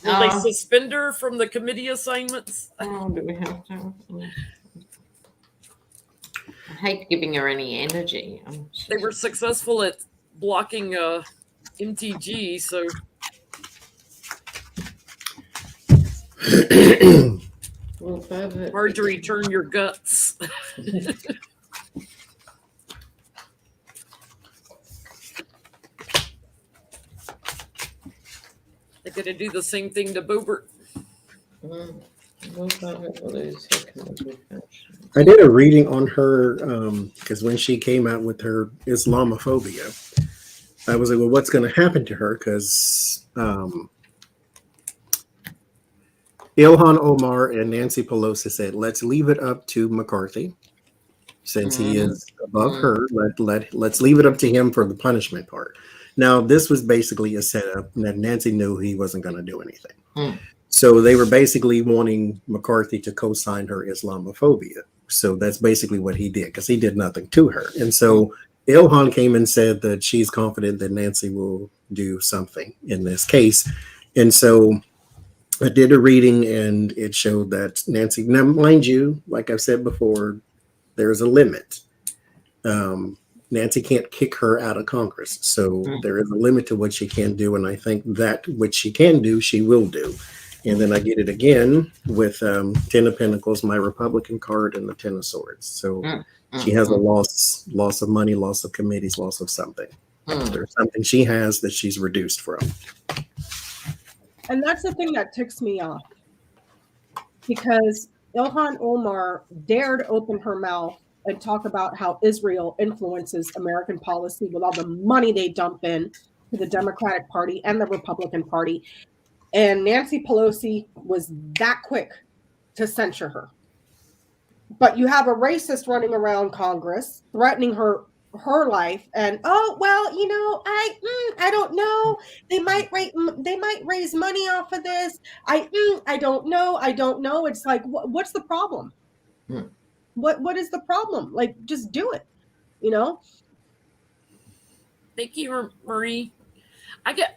Will they suspend her from the committee assignments? Oh, do we have to? I hate giving her any energy. They were successful at blocking MTG, so. Marjorie, turn your guts. They're going to do the same thing to Boebert. I did a reading on her because when she came out with her Islamophobia, I was like, well, what's going to happen to her? Because Ilhan Omar and Nancy Pelosi said, let's leave it up to McCarthy. Since he is above her, let's leave it up to him for the punishment part. Now, this was basically a setup that Nancy knew he wasn't going to do anything. So they were basically wanting McCarthy to co-sign her Islamophobia. So that's basically what he did, because he did nothing to her. And so Ilhan came and said that she's confident that Nancy will do something in this case. And so I did a reading, and it showed that Nancy, now mind you, like I've said before, there's a limit. Nancy can't kick her out of Congress. So there is a limit to what she can do. And I think that which she can do, she will do. And then I get it again with 10 of Pentacles, my Republican card, and the 10 of Swords. So she has a loss of money, loss of committees, loss of something. There's something she has that she's reduced from. And that's the thing that ticks me off. Because Ilhan Omar dared open her mouth and talk about how Israel influences American policy with all the money they dump in to the Democratic Party and the Republican Party. And Nancy Pelosi was that quick to censure her. But you have a racist running around Congress threatening her life, and I don't know. They might raise money off of this. I don't know. It's like, what's the problem? What is the problem? Like, just do it, Thank you, Marie. I get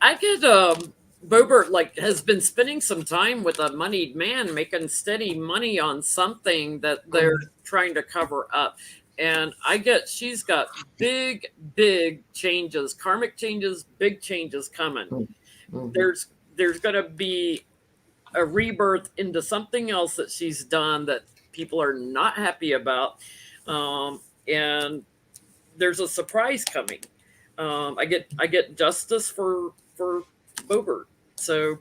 Boebert has been spending some time with a moneyed man, making steady money on something that they're trying to cover up. And she's got big changes, karmic changes, big changes coming. There's going to be a rebirth into something else that she's done that people are not happy about. And there's a surprise coming. I get justice for Boebert. So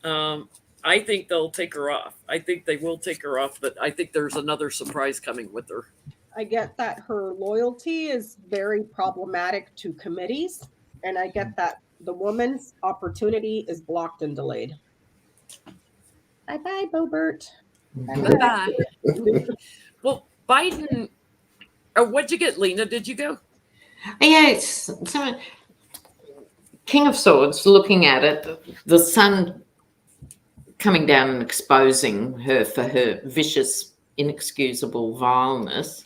I think they'll take her off. I think they will take her off, but I think there's another surprise coming with her. I get that her loyalty is very problematic to committees, and I get that the woman's opportunity is blocked and delayed. Bye-bye, Boebert. Bye-bye. Well, Biden, what'd you get, Lena? Did you go? Yeah, King of Swords, looking at it, the sun coming down and exposing her for her vicious, inexcusable vileness.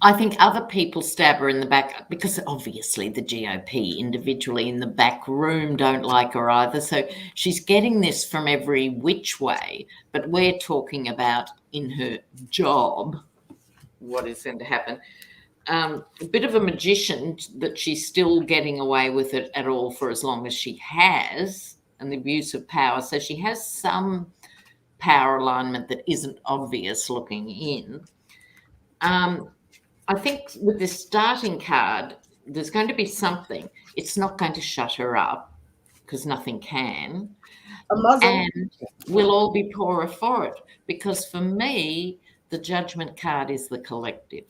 I think other people stab her in the back, because obviously the GOP individually in the back room don't like her either. So she's getting this from every which way. But we're talking about in her job, what is going to happen. A bit of a magician that she's still getting away with it at all for as long as she has, and the abuse of power. So she has some power alignment that isn't obvious looking in. I think with this starting card, there's going to be something. It's not going to shut her up, because nothing can. And we'll all be poorer for it, because for me, the Judgment card is the collective.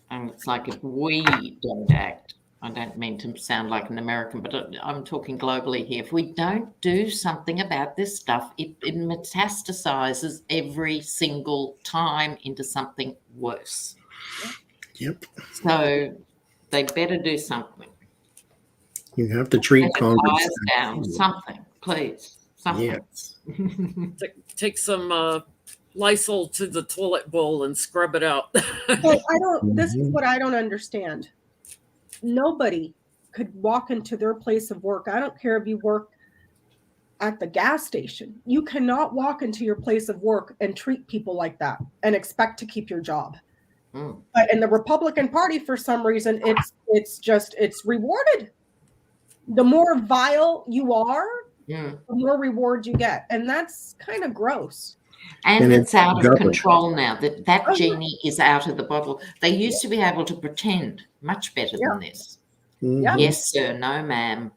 And it's like, if we don't act, I don't mean to sound like an American, but I'm talking globally here. If we don't do something about this stuff, it metastasizes every single time into something worse. Yep. So they better do something. You have to treat Congress down. Something, please. Something. Yes. Take some Lysol to the toilet bowl and scrub it out. This is what I don't understand. Nobody could walk into their place of work. I don't care if you work at the gas station. You cannot walk into your place of work and treat people like that and expect to keep your job. But in the Republican Party, for some reason, it's rewarded. The more vile you are, the more reward you get. And that's kind of gross. And it's out of control now. That genie is out of the bottle. They used to be able to pretend much better than this. Yes, sir. No, ma'am.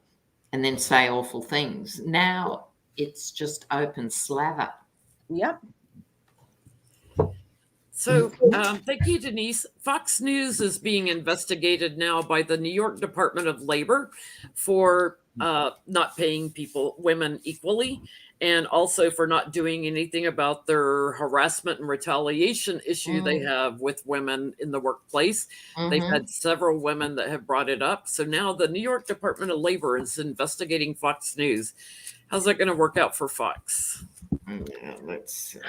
And then say awful things. Now it's just open slather. Yep. So thank you, Denise. Fox News is being investigated now by the New York Department of Labor for not paying women equally, and also for not doing anything about their harassment and retaliation issue they have with women in the workplace. They've had several women that have brought it up. So now the New York Department of Labor is investigating Fox News. How's that going to work out for Fox? Yeah, let's see.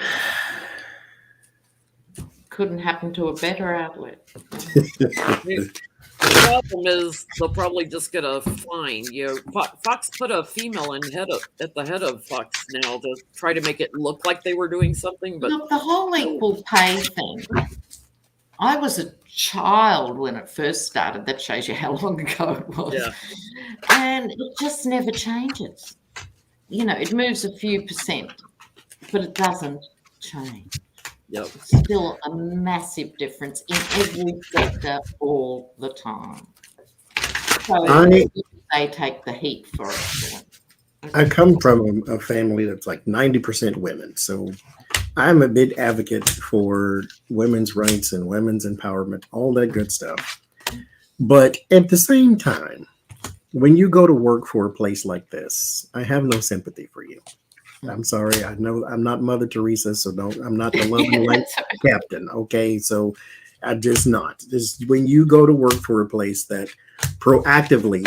Couldn't happen to a better outlet. The problem is they'll probably just get a fine. Fox put a female at the head of Fox now to try to make it look like they were doing something. But look, the whole equal pay thing. I was a child when it first started. That shows you how long ago it was. Yeah. And it just never changes. It moves a few percent, but it doesn't change. Yep. It's still a massive difference in every sector all the time. So they take the heat for it. I come from a family that's like 90% women. So I'm a big advocate for women's rights and women's empowerment, all that good stuff. But at the same time, when you go to work for a place like this, I have no sympathy for you. I'm sorry. I know I'm not Mother Teresa, so I'm not the loving light captain. Okay. So I'm just not. When you go to work for a place that proactively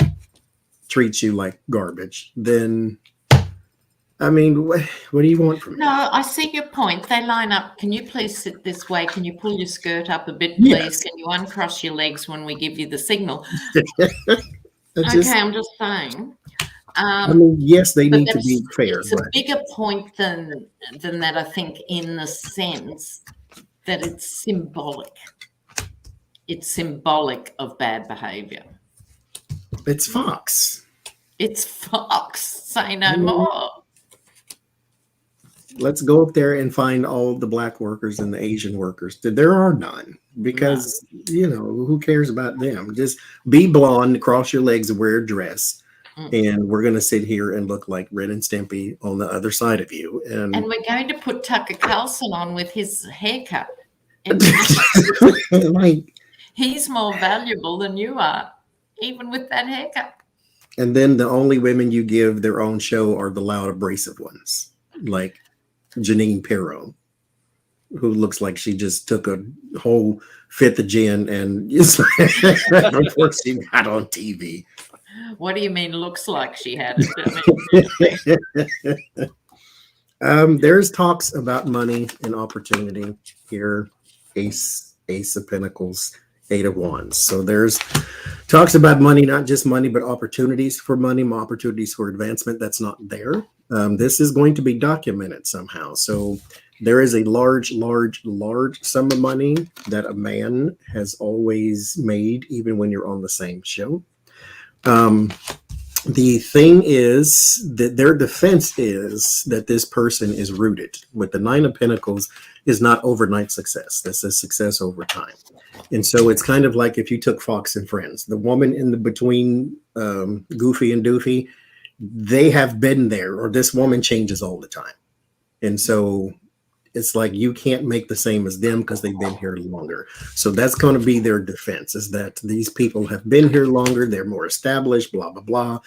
treats you like garbage, then I mean, what do you want from me? No, I see your point. They line up. Can you please sit this way? Can you pull your skirt up a bit, please? Yes. Can you uncross your legs when we give you the signal? I'm just saying. I mean, yes, they need to be fair. It's a bigger point than that, I think, in the sense that it's symbolic. It's symbolic of bad behavior. It's Fox. It's Fox. Say no more. Let's go up there and find all the black workers and the Asian workers. There are none because, who cares about them? Just be blonde, cross your legs and wear a dress. And we're going to sit here and look like Ren and Stimpy on the other side of you. And we're going to put Tucker Carlson on with his haircut. He's more valuable than you are, even with that haircut. And then the only women you give their own show are the loud, abrasive ones, like Janine Pirro, who looks like she just took a whole fifth of gin and before she got on TV. What do you mean looks like she had it? There's talks about money and opportunity here. Ace of Pentacles, Eight of Wands. So there's talks about money, not just money, but opportunities for money, opportunities for advancement that's not there. This is going to be documented somehow. So there is a large sum of money that a man has always made, even when you're on the same show. The thing is that their defense is that this person is rooted with the Nine of Pentacles is not overnight success. This is success over time. And so it's kind of like if you took Fox and Friends, the woman in the between Goofy and Doofy, they have been there, or this woman changes all the time. And so it's like you can't make the same as them because they've been here longer. So that's going to be their defense, is that these people have been here longer, they're more established, blah, blah, blah.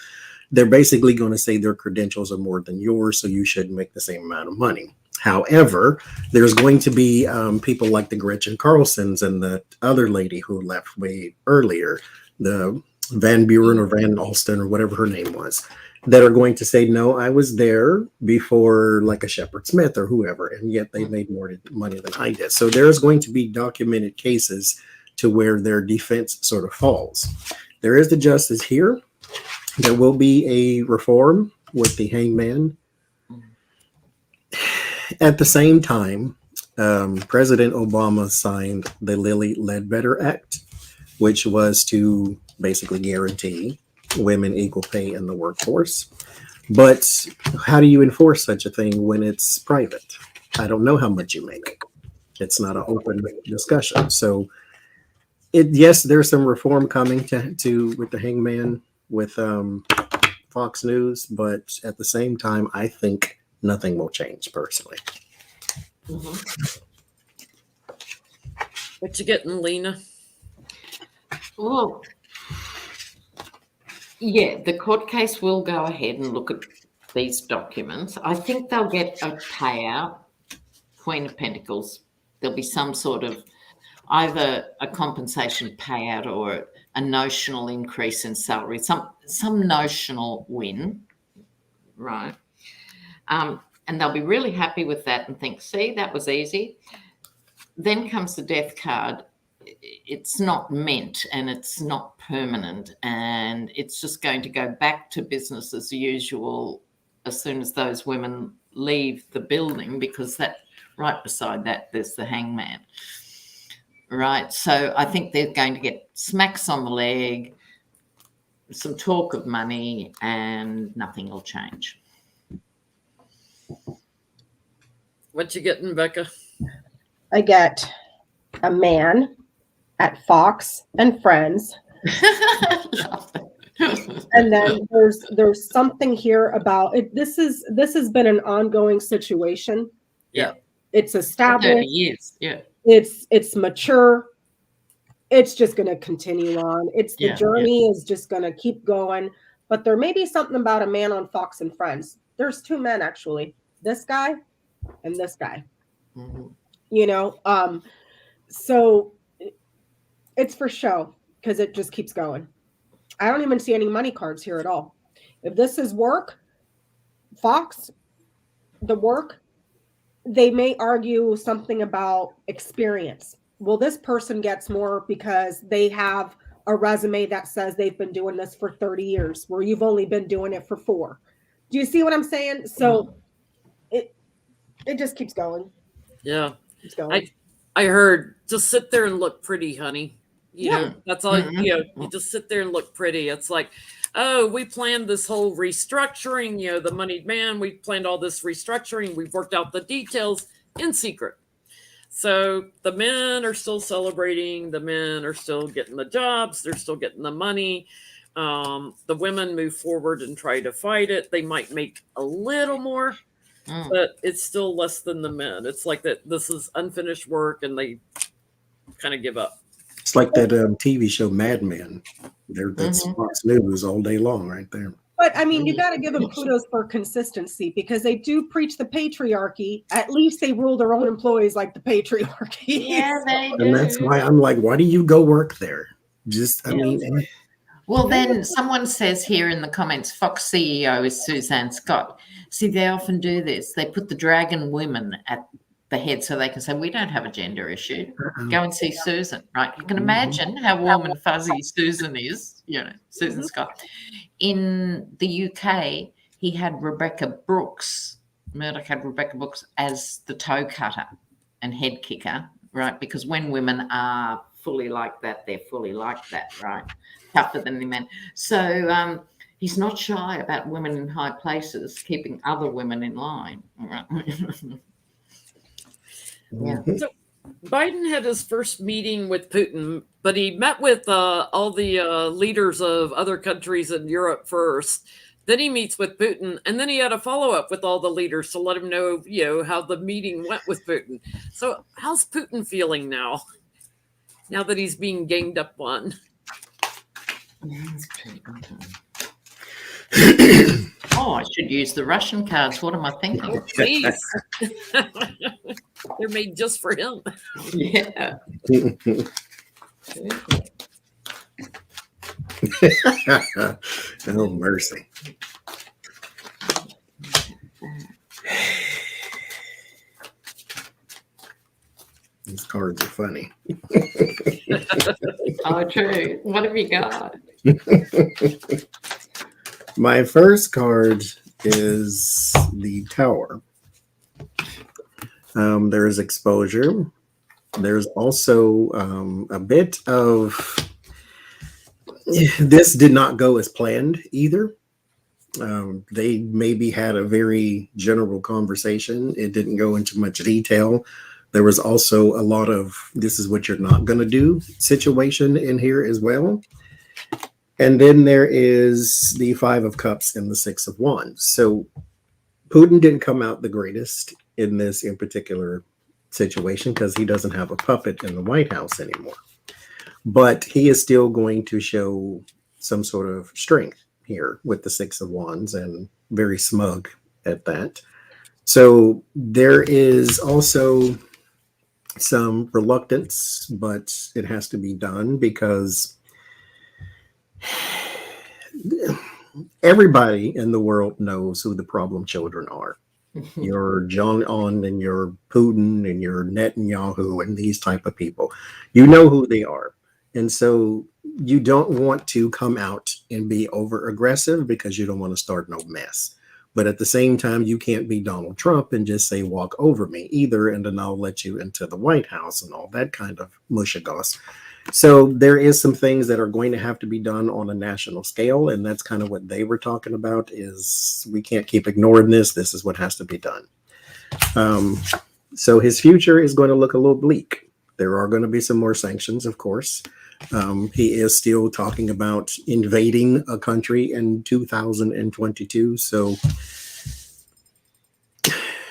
They're basically going to say their credentials are more than yours, so you shouldn't make the same amount of money. However, there's going to be people like the Gretchen Carlsons and the other lady who left way earlier, the Van Buren or Van Alsten or whatever her name was, that are going to say, no, I was there before like a Shepard Smith or whoever, and yet they made more money than I did. So there's going to be documented cases to where their defense sort of falls. There is the justice here. There will be a reform with the hangman. At the same time, President Obama signed the Lilly Ledbetter Act, which was to basically guarantee women equal pay in the workforce. But how do you enforce such a thing when it's private? I don't know how much you make. It's not an open discussion. So yes, there's some reform coming to with the hangman with Fox News, but at the same time, I think nothing will change personally. Mm-hmm. What you getting, Lena? Well, yeah, the court case will go ahead and look at these documents. I think they'll get a payout, Queen of Pentacles. There'll be some sort of either a compensation payout or a notional increase in salary, some notional win, right? And they'll be really happy with that and think, see, that was easy. Then comes the death card. It's not meant and it's not permanent, and it's just going to go back to business as usual as soon as those women leave the building, because that right beside that there's the hangman. Right. So I think they're going to get smacks on the leg, some talk of money, and nothing will change. What you getting, Becca? I get a man at Fox and Friends. And then there's something here about it. This has been an ongoing situation. Yeah. It's established. 30 years. Yeah. It's mature. It's just going to continue on. The journey is just going to keep going. But there may be something about a man on Fox and Friends. There's two men, actually. This guy and this guy. Mm-hmm. So it's for show, because it just keeps going. I don't even see any money cards here at all. If this is work, Fox, the work, they may argue something about experience. Well, this person gets more because they have a resume that says they've been doing this for 30 years, where you've only been doing it for 4. Do you see what I'm saying? So it just keeps going. Yeah. Keeps going. I heard, just sit there and look pretty, honey. You know, that's all, you just sit there and look pretty. It's like, oh, we planned this whole restructuring, the moneyed man, we planned all this restructuring. We've worked out the details in secret. So the men are still celebrating. The men are still getting the jobs. They're still getting the money. The women move forward and try to fight it. They might make a little more, but it's still less than the men. It's like that. This is unfinished work, and they kind of give up. It's like that TV show Mad Men. That's Fox News all day long, right there. But I mean, you got to give them kudos for consistency, because they do preach the patriarchy. At least they rule their own employees like the patriarchy. Yeah, they do. And that's why I'm like, why do you go work there? I mean. Well, then someone says here in the comments, Fox CEO is Suzanne Scott. See, they often do this. They put the dragon women at the head so they can say, we don't have a gender issue. Go and see Susan, right? You can imagine how warm and fuzzy Susan is, Susan Scott. In the UK, he had Rebecca Brooks. Murdoch had Rebecca Brooks as the toe cutter and head kicker, right? Because when women are fully like that, they're fully like that, right? Tougher than the men. So he's not shy about women in high places, keeping other women in line. Right? Yeah. So Biden had his first meeting with Putin, but he met with all the leaders of other countries in Europe first. Then he meets with Putin, and then he had a follow-up with all the leaders to let him know, how the meeting went with Putin. So how's Putin feeling now that he's being ganged up on? Oh, I should use the Russian cards. What am I thinking? Please. They're made just for him. Yeah. Oh, mercy. These cards are funny. Oh, true. What have you got? My first card is the Tower. There is exposure. There's also a bit of this did not go as planned either. They maybe had a very general conversation. It didn't go into much detail. There was also a lot of this is what you're not going to do situation in here as well. And then there is the 5 of Cups and the 6 of Wands. So Putin didn't come out the greatest in this in particular situation because he doesn't have a puppet in the White House anymore. But he is still going to show some sort of strength here with the 6 of Wands, and very smug at that. So there is also some reluctance, but it has to be done because everybody in the world knows who the problem children are. your John On and your Putin and your Netanyahu and these type of people. You know who they are. And so you don't want to come out and be over aggressive because you don't want to start no mess. But at the same time, you can't be Donald Trump and just say, walk over me either. And then I'll let you into the White House and all that kind of mushigoss. So there is some things that are going to have to be done on a national scale. And that's kind of what they were talking about is we can't keep ignoring this. This is what has to be done. So his future is going to look a little bleak. There are going to be some more sanctions, of course. He is still talking about invading a country in 2022. So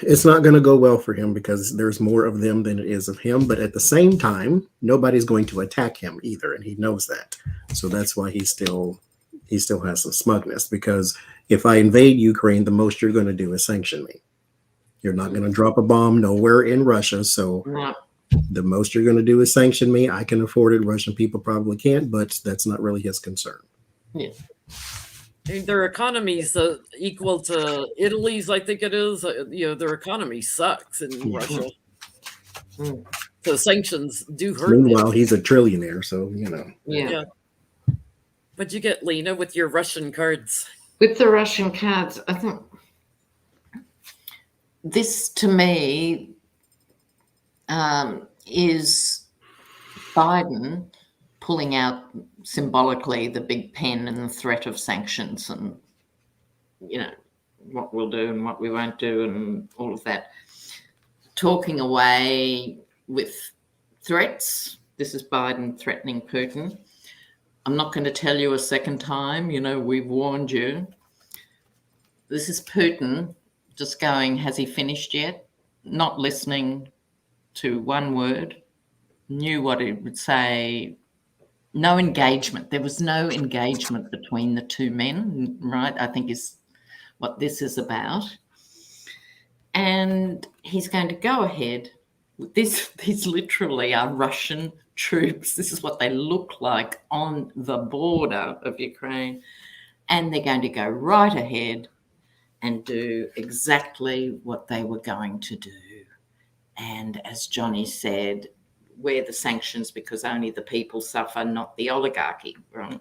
it's not going to go well for him because there's more of them than it is of him. But at the same time, nobody's going to attack him either. And he knows that. So that's why he still has some smugness, because if I invade Ukraine, the most you're going to do is sanction me. You're not going to drop a bomb nowhere in Russia. So the most you're going to do is sanction me. I can afford it. Russian people probably can't, but that's not really his concern. Yeah. Their economy's equal to Italy's, I think it is. Their economy sucks in Russia. So sanctions do hurt. Meanwhile, he's a trillionaire, so Yeah. What'd you get, Lena, with your Russian cards? With the Russian cards, I think this to me is Biden pulling out symbolically the big pen and the threat of sanctions and, what we'll do and what we won't do and all of that. Talking away with threats. This is Biden threatening Putin. I'm not going to tell you a second time, we've warned you. This is Putin just going, has he finished yet? Not listening to one word, knew what it would say. No engagement. There was no engagement between the two men, right? I think is what this is about. And he's going to go ahead with this. These literally are Russian troops. This is what they look like on the border of Ukraine. And they're going to go right ahead and do exactly what they were going to do. And as Johnie said, wear the sanctions because only the people suffer, not the oligarchy, right?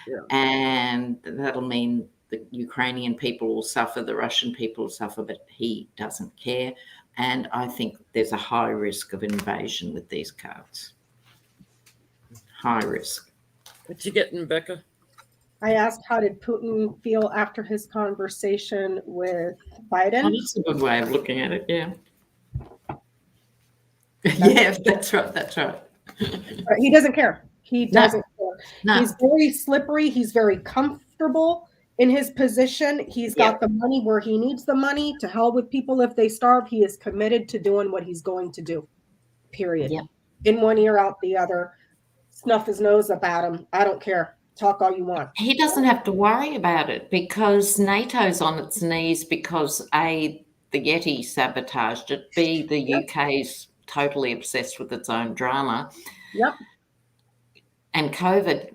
Yeah. And that'll mean the Ukrainian people will suffer, the Russian people will suffer, but he doesn't care. And I think there's a high risk of invasion with these cards. High risk. What you getting, Becca? I asked, how did Putin feel after his conversation with Biden? Oh, that's a good way of looking at it, yeah. Yeah, that's right. He doesn't care. He doesn't care. No. He's very slippery. He's very comfortable in his position. He's got the money where he needs the money. To hell with people if they starve. He is committed to doing what he's going to do, period. Yep. In one ear, out the other. Snuff his nose about him. I don't care. Talk all you want. He doesn't have to worry about it because NATO's on its knees because A, the Yeti sabotaged it, B, the UK's totally obsessed with its own drama. Yep. And COVID,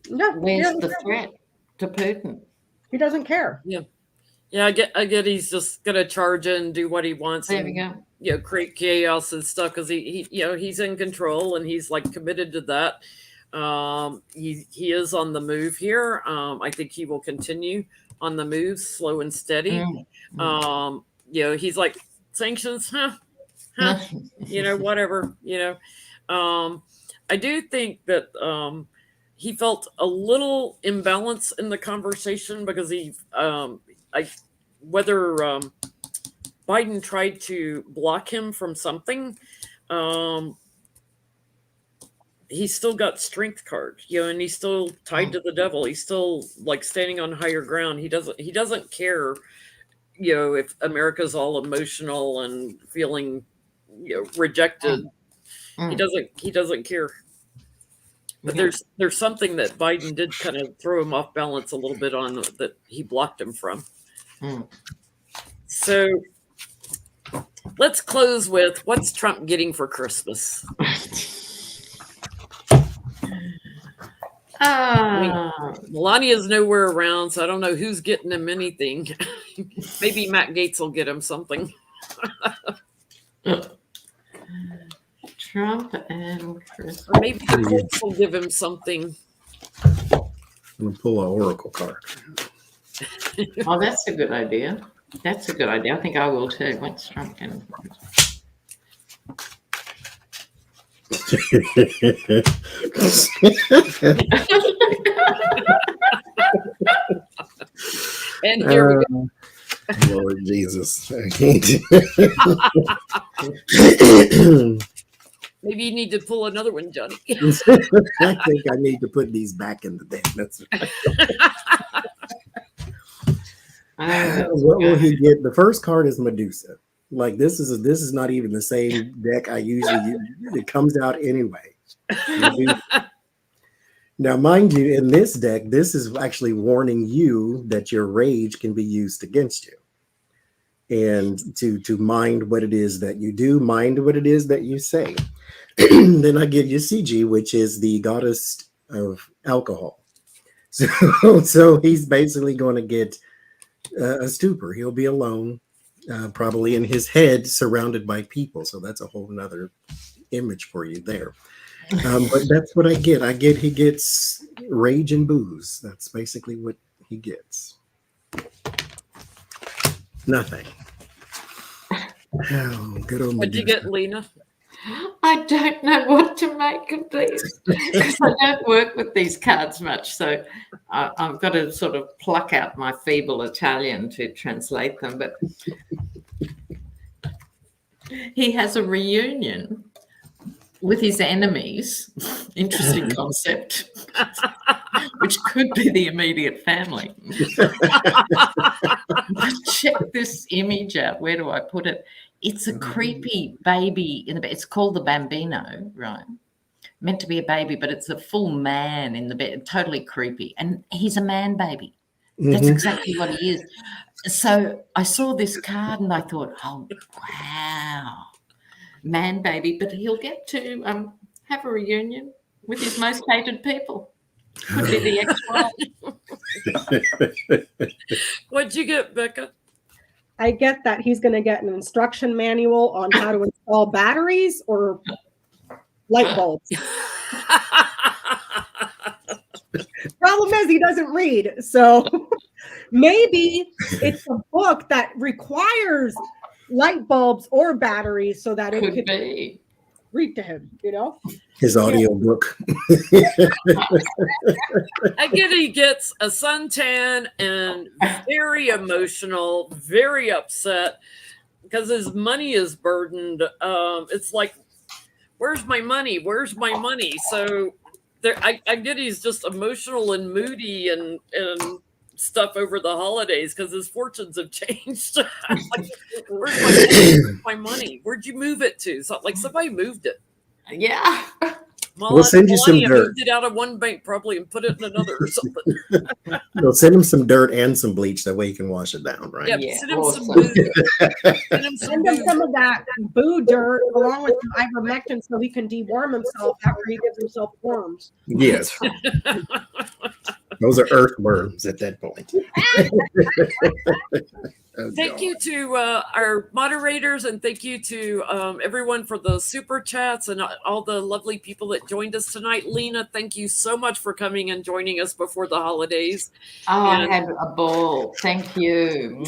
where's the threat to Putin? He doesn't care. Yeah. Yeah, I get he's just gonna charge in and do what he wants. There we go. Create chaos and stuff because he he's in control and he's like committed to that. He is on the move here. I think he will continue on the move, slow and steady. He's like sanctions, whatever. I do think that he felt a little imbalance in the conversation because whether Biden tried to block him from something, he's still got strength card, and he's still tied to the devil. He's still like standing on higher ground. He doesn't care, if America's all emotional and feeling, rejected. He doesn't care. But there's something that Biden did kind of throw him off balance a little bit on that he blocked him from. So let's close with what's Trump getting for Christmas? Melania's nowhere around, so I don't know who's getting him anything. Maybe Matt Gaetz will get him something. Trump and Chris. Or maybe the Colts will give him something. I'm going to pull an oracle card. Oh, that's a good idea. That's a good idea. I think I will too. What's Trump and And here we go. Lord Jesus. I can't. Maybe you need to pull another one, Johnny. I think I need to put these back in the deck. That's what will he get? The first card is Medusa. Like this is not even the same deck I usually use. It comes out anyway. Now, mind you, in this deck, this is actually warning you that your rage can be used against you. And to mind what it is that you do, mind what it is that you say. Then I give you CG, which is the goddess of alcohol. So he's basically going to get a stupor. He'll be alone, probably in his head, surrounded by people. So that's a whole nother image for you there. But that's what I get. He gets rage and booze. That's basically what he gets. Nothing. Oh, good old What'd you get, Lena? I don't know what to make of these because I don't work with these cards much. So I've got to sort of pluck out my feeble Italian to translate them. But he has a reunion with his enemies. Interesting concept, which could be the immediate family. Check this image out. Where do I put it? It's a creepy baby in the bed. It's called the Bambino, right? Meant to be a baby, but it's a full man in the bed. Totally creepy. And he's a man baby. That's exactly what he is. So I saw this card and I thought, oh, wow. Man baby, but he'll get to have a reunion with his most hated people. Could be the ex-wife. What'd you get, Becca? I get that he's going to get an instruction manual on how to install batteries or light bulbs. Problem is he doesn't read. So maybe it's a book that requires light bulbs or batteries so that it could be. Read to him, you know? His audio book. I get he gets a suntan and very emotional, very upset because his money is burdened. It's like, where's my money? Where's my money? So there, I get he's just emotional and moody and stuff over the holidays because his fortunes have changed. Like, where's my money? Where'd you move it to? So, like somebody moved it. Yeah. We'll send you some dirt. Moved it out of one bank probably and put it in another or something. We'll send him some dirt and some bleach. That way you can wash it down, right? Yeah, send him some boo. Send him some of that boo dirt along with some ivermectin so he can deworm himself after he gives himself worms. Yes. Those are earthworms at that point. Thank you to our moderators and thank you to everyone for the super chats and all the lovely people that joined us tonight. Lena, thank you so much for coming and joining us before the holidays. Oh, I had a ball. Thank you.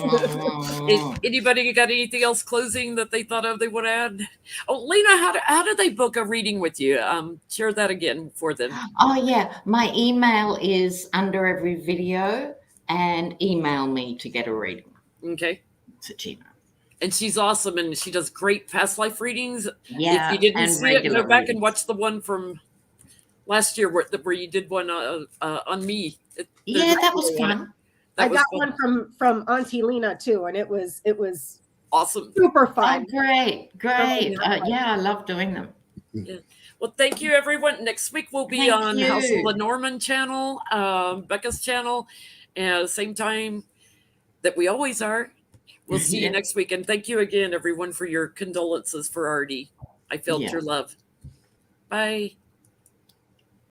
Anybody got anything else closing that they thought of they would add? Oh, Lena, how do they book a reading with you? Share that again for them. Oh, yeah. My email is under every video and email me to get a reading. Okay. To Gina. And she's awesome and she does great past life readings. Yeah. If you didn't see it, go back and watch the one from last year where you did one on me. Yeah, that was fun. I got one from Auntie Lena too, and it was awesome. Super fun. Oh, great. Yeah, I love doing them. Yeah. Well, thank you, everyone. Next week we'll be on House of Lenormand channel, Becca's channel, and same time that we always are. We'll see you next week. And thank you again, everyone, for your condolences for Artie. I felt your love. Bye.